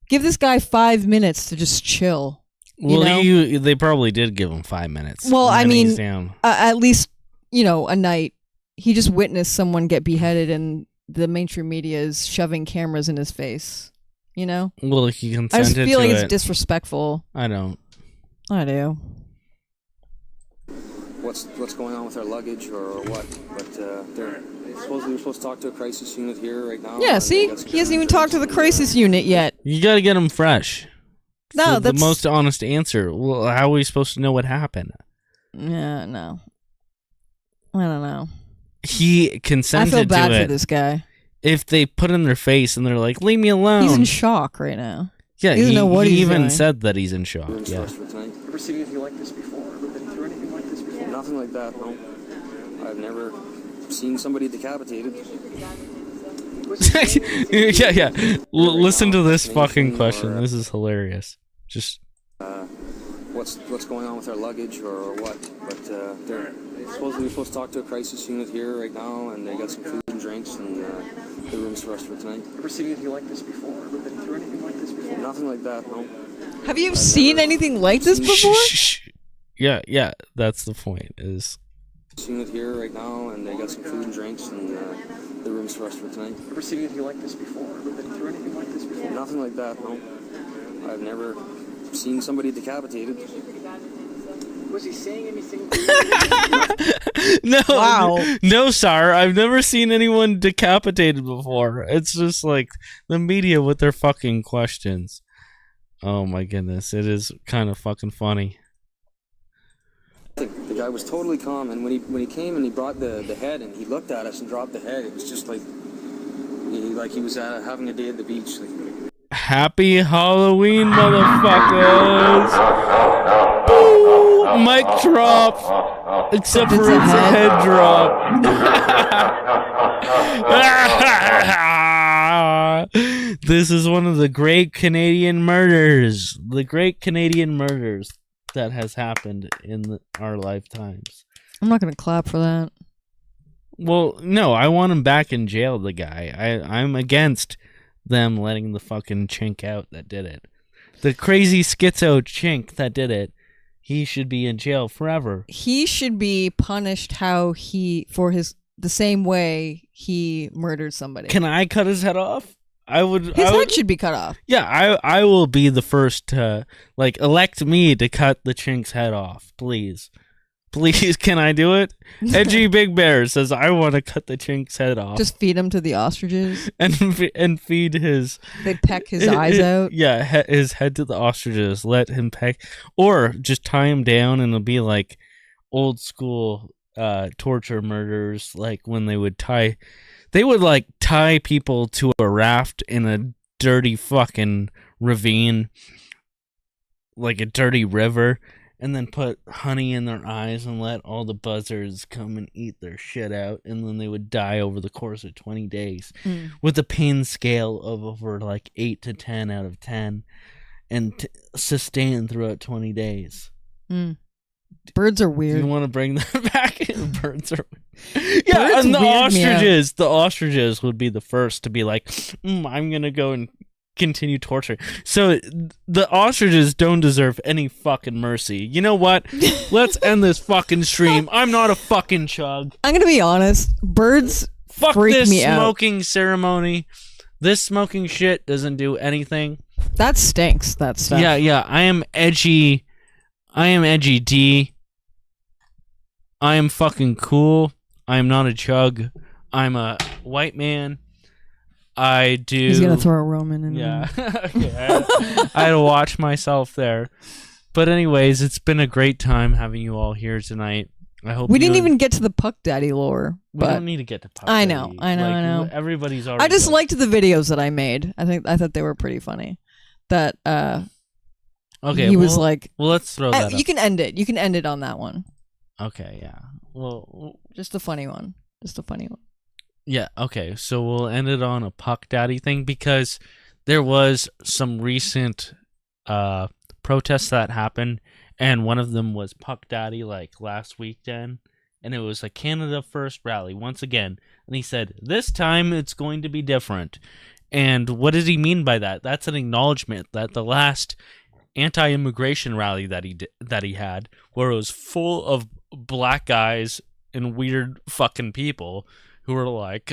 Give this guy 5 minutes to just chill. Well, they probably did give him 5 minutes. Well, I mean, he's down. At least, you know, a night. He just witnessed someone get beheaded, and the mainstream media is shoving cameras in his face. You know? Well, he consented to it. I just feel like it's disrespectful. I don't. I do. what's going on with our luggage or what. But we're supposed to talk to a crisis unit here right now. Yeah, see? He hasn't even talked to the crisis unit yet. You gotta get him fresh. No, that's the most honest answer. Well, how are we supposed to know what happened? Yeah, no. I don't know. He consented to it. I feel bad for this guy. If they put in their face and they're like, leave me alone. He's in shock right now. Yeah, he doesn't know what he's even doing. said that he's in shock. Yeah. Ever seen anything like this before? Ever been through anything like this before? Nothing like that, no. I've never seen somebody decapitated. yeah. Listen to this fucking question. This is hilarious. Just what's going on with our luggage or what? But we're supposed to talk to a crisis unit here right now, and they got some food and drinks and the rooms for us for tonight. Ever seen anything like this before? Ever been through anything like this before? Nothing like that, no. Have you seen anything like this before? Yeah. That's the point. Is unit here right now, and they got some food and drinks and the rooms for us for tonight. Ever seen anything like this before? Ever been through anything like this before? Nothing like that, no. I've never seen somebody decapitated. Was he saying anything? No, wow. No, sir. I've never seen anyone decapitated before. It's just like the media with their fucking questions. Oh my goodness, it is kind of fucking funny. The guy was totally calm, and when he came and he brought the head and he looked at us and dropped the head, it was just like he was having a day at the beach. Happy Halloween, motherfuckers! Ooh, mic drop, except for it's a head drop. This is one of the great Canadian murders. The great Canadian murders that has happened in our lifetimes. I'm not going to clap for that. Well, no, I want him back in jail, the guy. I'm against them letting the fucking chink out that did it. The crazy schizo chink that did it, he should be in jail forever. He should be punished the same way he murdered somebody. Can I cut his head off? His head should be cut off. Yeah, I will be the first to elect me to cut the chink's head off, please. Please, can I do it? Edgy Big Bear says, I want to cut the chink's head off. Just feed him to the ostriches. And feed his... They peck his eyes out. Yeah, his head to the ostriches. Let him peck. Or just tie him down and it'll be like old school torture murders. Like when they would tie... They would tie people to a raft in a dirty fucking ravine. Like a dirty river. And then put honey in their eyes and let all the buzzards come and eat their shit out. And then they would die over the course of 20 days. With a pain scale of over 8 to 10 out of 10. And sustain throughout 20 days. Birds are weird. Do you want to bring that back? Birds are weird. Yeah, birds and the ostriches would be the first to be like, I'm going to go and continue torture. So the ostriches don't deserve any fucking mercy. You know what? Let's end this fucking stream. I'm not a fucking chug. I'm gonna be honest. Birds freak me out. Smoking ceremony. This smoking shit doesn't do anything. That stinks. That stuff. Yeah. I am edgy D. I am fucking cool. I am not a chug. I'm a white man. I do. He's gonna throw a Roman in. Yeah. Okay, I had to watch myself there. But anyways, it's been a great time having you all here tonight. I hope we didn't even get to the Puck Daddy lore. We But don't need to get to Puck I Daddy. know, I know. Everybody's already. I just done. liked the videos that I made. I thought they were pretty funny. That Okay, he was like, well, let's throw that. You can end it. You can end it on that one. Okay, yeah. Well, just a funny one. Just a funny one. Yeah, okay. So we'll end it on a Puck Daddy thing because there was some recent protests that happened, and one of them was Puck Daddy like last weekend, and it was a Canada First rally once again, and he said, this time it's going to be different. And what did he mean by that? That's an acknowledgement that the last anti-immigration rally that he had, where it was full of black guys and weird fucking people who were like,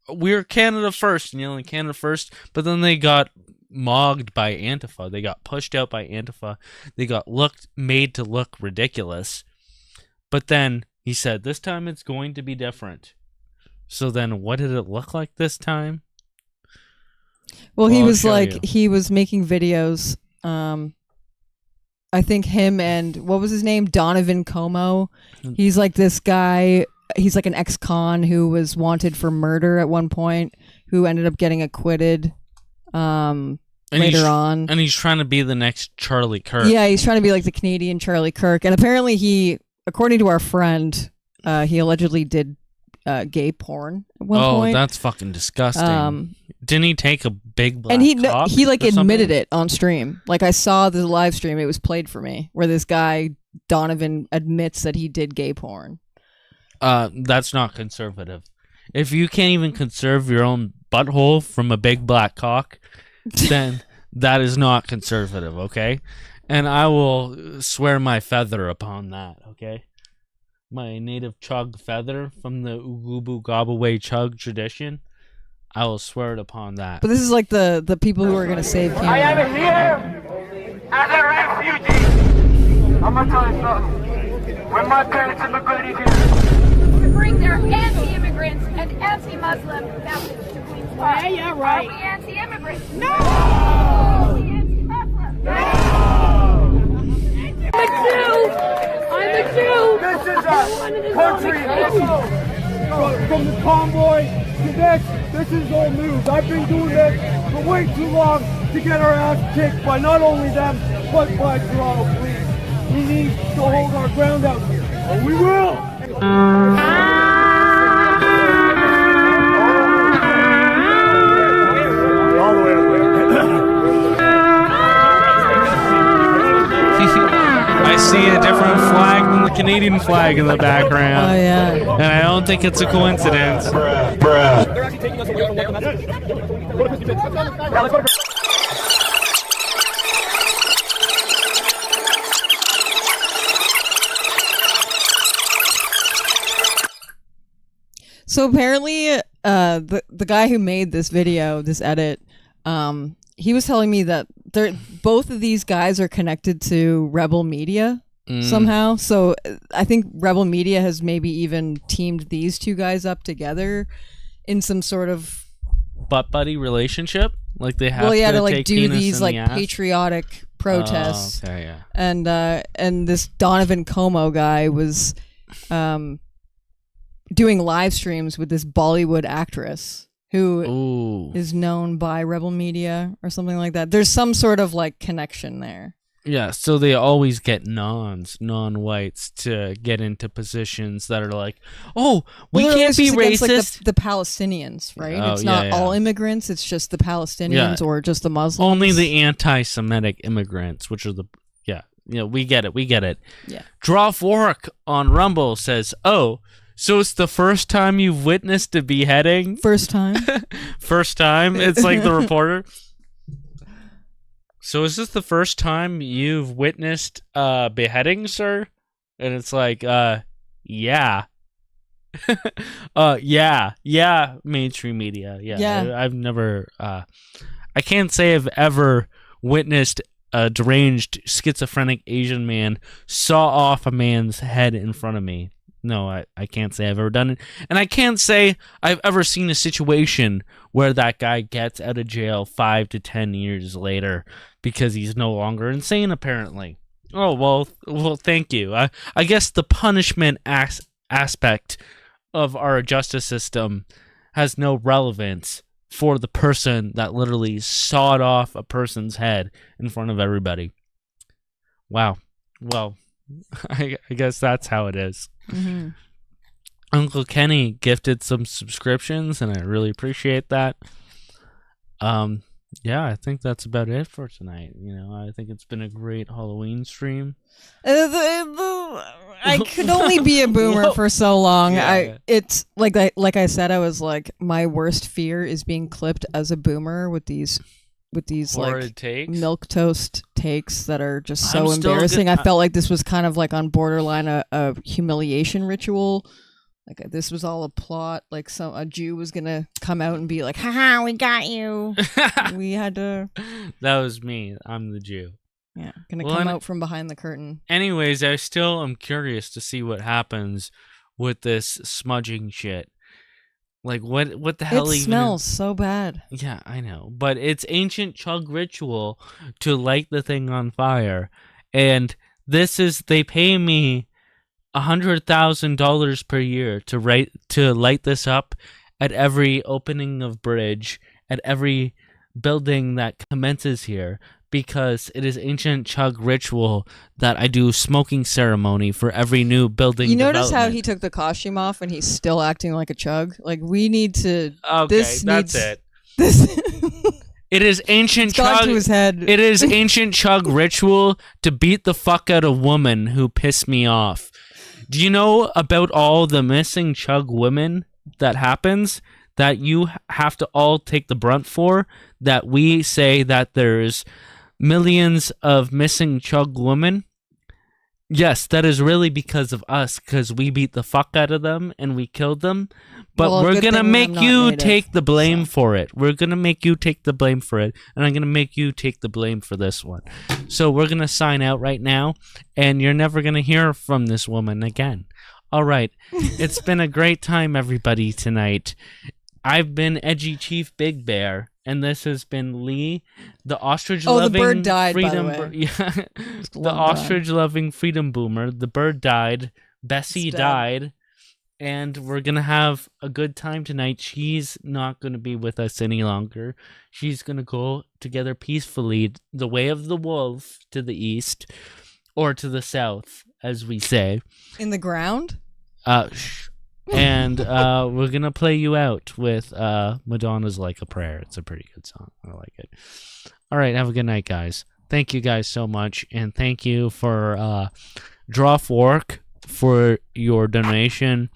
we're Canada first, and yelling Canada first, but then they got mogged by Antifa. They got pushed out by Antifa. They got made to look ridiculous. But then he said, this time it's going to be different. So then what did it look like this time? Well, he was like, he was making videos. I think him and, what was his name? Donovan Como. He's like this guy. He's like an ex-con who was wanted for murder at one point, who ended up getting acquitted later on. And he's trying to be the next Charlie Kirk. Yeah, he's trying to be like the Canadian Charlie Kirk. And apparently he, according to our friend, he allegedly did gay porn at one point. Oh, that's fucking disgusting. Didn't he take a big black and he cock like or admitted something? it on stream. Like I saw the live stream, it was played for me, where this guy Donovan admits that he did gay porn. That's not conservative. If you can't even conserve your own butthole from a big black cock, then that is not conservative, okay? And I will swear my feather upon that, okay? My native chug feather from the Ugubu Gobaway chug tradition. I will swear it upon that. But this is like the people who are going to save Canada. I am here as a refugee. I'm gonna tell you something. When my parents immigrated here, to bring their anti-immigrants and anti-Muslim message to Queens Park. Yeah, yeah, right. Are we anti-immigrants? No! Are we anti-Muslim? No! I'm a Jew! I'm a Jew! This is a country from the convoy to this is old news. I've been doing this for way too long to get our ass kicked by not only them, but by Toronto police. We need to hold our ground out here. And we will! All the way up I see a different flag than the Canadian flag in the background. Oh, yeah. And I don't think it's a coincidence. They're actually taking us away from their message. So apparently, the guy who made this video, this edit, he was telling me that both of these guys are connected to Rebel Media somehow. So I think Rebel Media has maybe even teamed these two guys up together in some sort of butt buddy relationship. Like they have to like take do penis these in like the ass? patriotic protests. Oh, okay, yeah. And this Donovan Como guy was doing live streams with this Bollywood actress who is known by Rebel Media or something like that. There's some sort of like connection there. Yeah, so they always get non-whites to get into positions that are like, oh, we Well, can't it's be just against, racist. like, the Palestinians, right? Oh, It's not yeah, all yeah. immigrants. It's just the Palestinians Yeah. or just the Muslims. Only the anti-Semitic immigrants, which are we get it. Yeah. Draw Fork on Rumble says, oh, so it's the first time you've witnessed a beheading? First time. First time? It's like the reporter. So is this the first time you've witnessed beheading, sir? And it's like, yeah. Yeah, mainstream media. Yeah. I've never, I can't say I've ever witnessed a deranged, schizophrenic Asian man saw off a man's head in front of me. No, I can't say I've ever done it. And I can't say I've ever seen a situation where that guy gets out of jail 5 to 10 years later because he's no longer insane, apparently. Oh, well, thank you. I guess the punishment aspect of our justice system has no relevance for the person that literally sawed off a person's head in front of everybody. Wow. Well, I guess that's how it is. Mm-hmm. Uncle Kenny gifted some subscriptions, and I really appreciate that. Yeah, I think that's about it for tonight. You know, I think it's been a great Halloween stream. I could only be a boomer for so long. Yeah. It's like I said, I was like, my worst fear is being clipped as a boomer with these Horrid like takes? milquetoast takes that are just so I'm still embarrassing. good- I felt like this was kind of like on borderline a humiliation ritual. Like this was all a plot. Like a Jew was gonna come out and be like, "Haha, we got you." We had to. That was me. I'm the Jew. Yeah, gonna come out from behind the curtain. Anyways, I still am curious to see what happens with this smudging shit. Like, what the hell? It even smells so bad. Yeah, I know, but it's ancient chug ritual to light the thing on fire, and they pay me $100,000 per year to light this up at every opening of bridge, at every building that commences here, because it is ancient chug ritual that I do smoking ceremony for every new building. You notice how development. he took the costume off and he's still acting like a chug? Like we need to. Okay, that's it. This. It is ancient It's gone chug. to his head. It is ancient chug ritual to beat the fuck out of women who piss me off. Do you know about all the missing chug women that happens that you have to all take the brunt for? That we say that there's millions of missing chug women? Yes, that is really because of us, because we beat the fuck out of them and we killed them. But Well, we're good going to thing make I'm not you native, take the blame for it. We're going to make you take the blame for it. And I'm going to make you take the blame for this one. So we're going to sign out right now. And you're never going to hear from this woman again. All right. It's been a great time, everybody, tonight. I've been Edgy Chief Big Bear. And this has been Leigh, the ostrich-loving the bird died, by the freedom. way. Yeah, the long gone. ostrich-loving freedom boomer. The bird died. Bessie It's dead. died, and we're gonna have a good time tonight. She's not gonna be with us any longer. She's gonna go together peacefully, the way of the wolf, to the east, or to the south, as we say. In the ground? And we're gonna play you out with Madonna's "Like a Prayer." It's a pretty good song. I like it. All right, have a good night, guys. Thank you guys so much, and thank you for Draw Fork for your donation,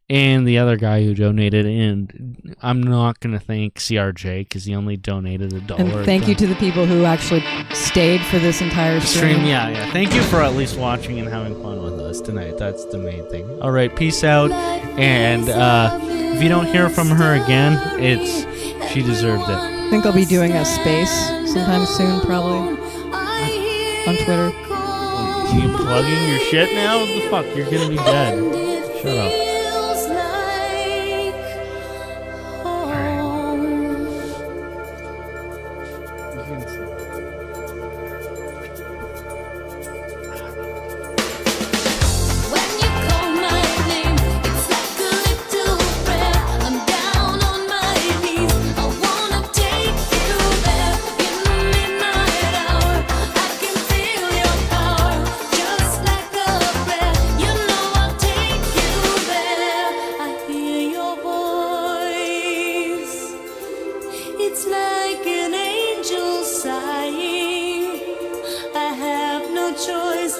and the other guy who donated. And I'm not gonna thank CRJ because he only donated $1. And thank you to the people who actually stayed for this entire stream. Yeah. Thank you for at least watching and having fun with us tonight. That's the main thing. All right, peace out. And if you don't hear from her again, she deserved it. I think I'll be doing a space sometime soon, probably. On Twitter. You plugging your shit now? What the fuck? You're gonna be dead. Shut up. It's like an angel sighing. I have no choice.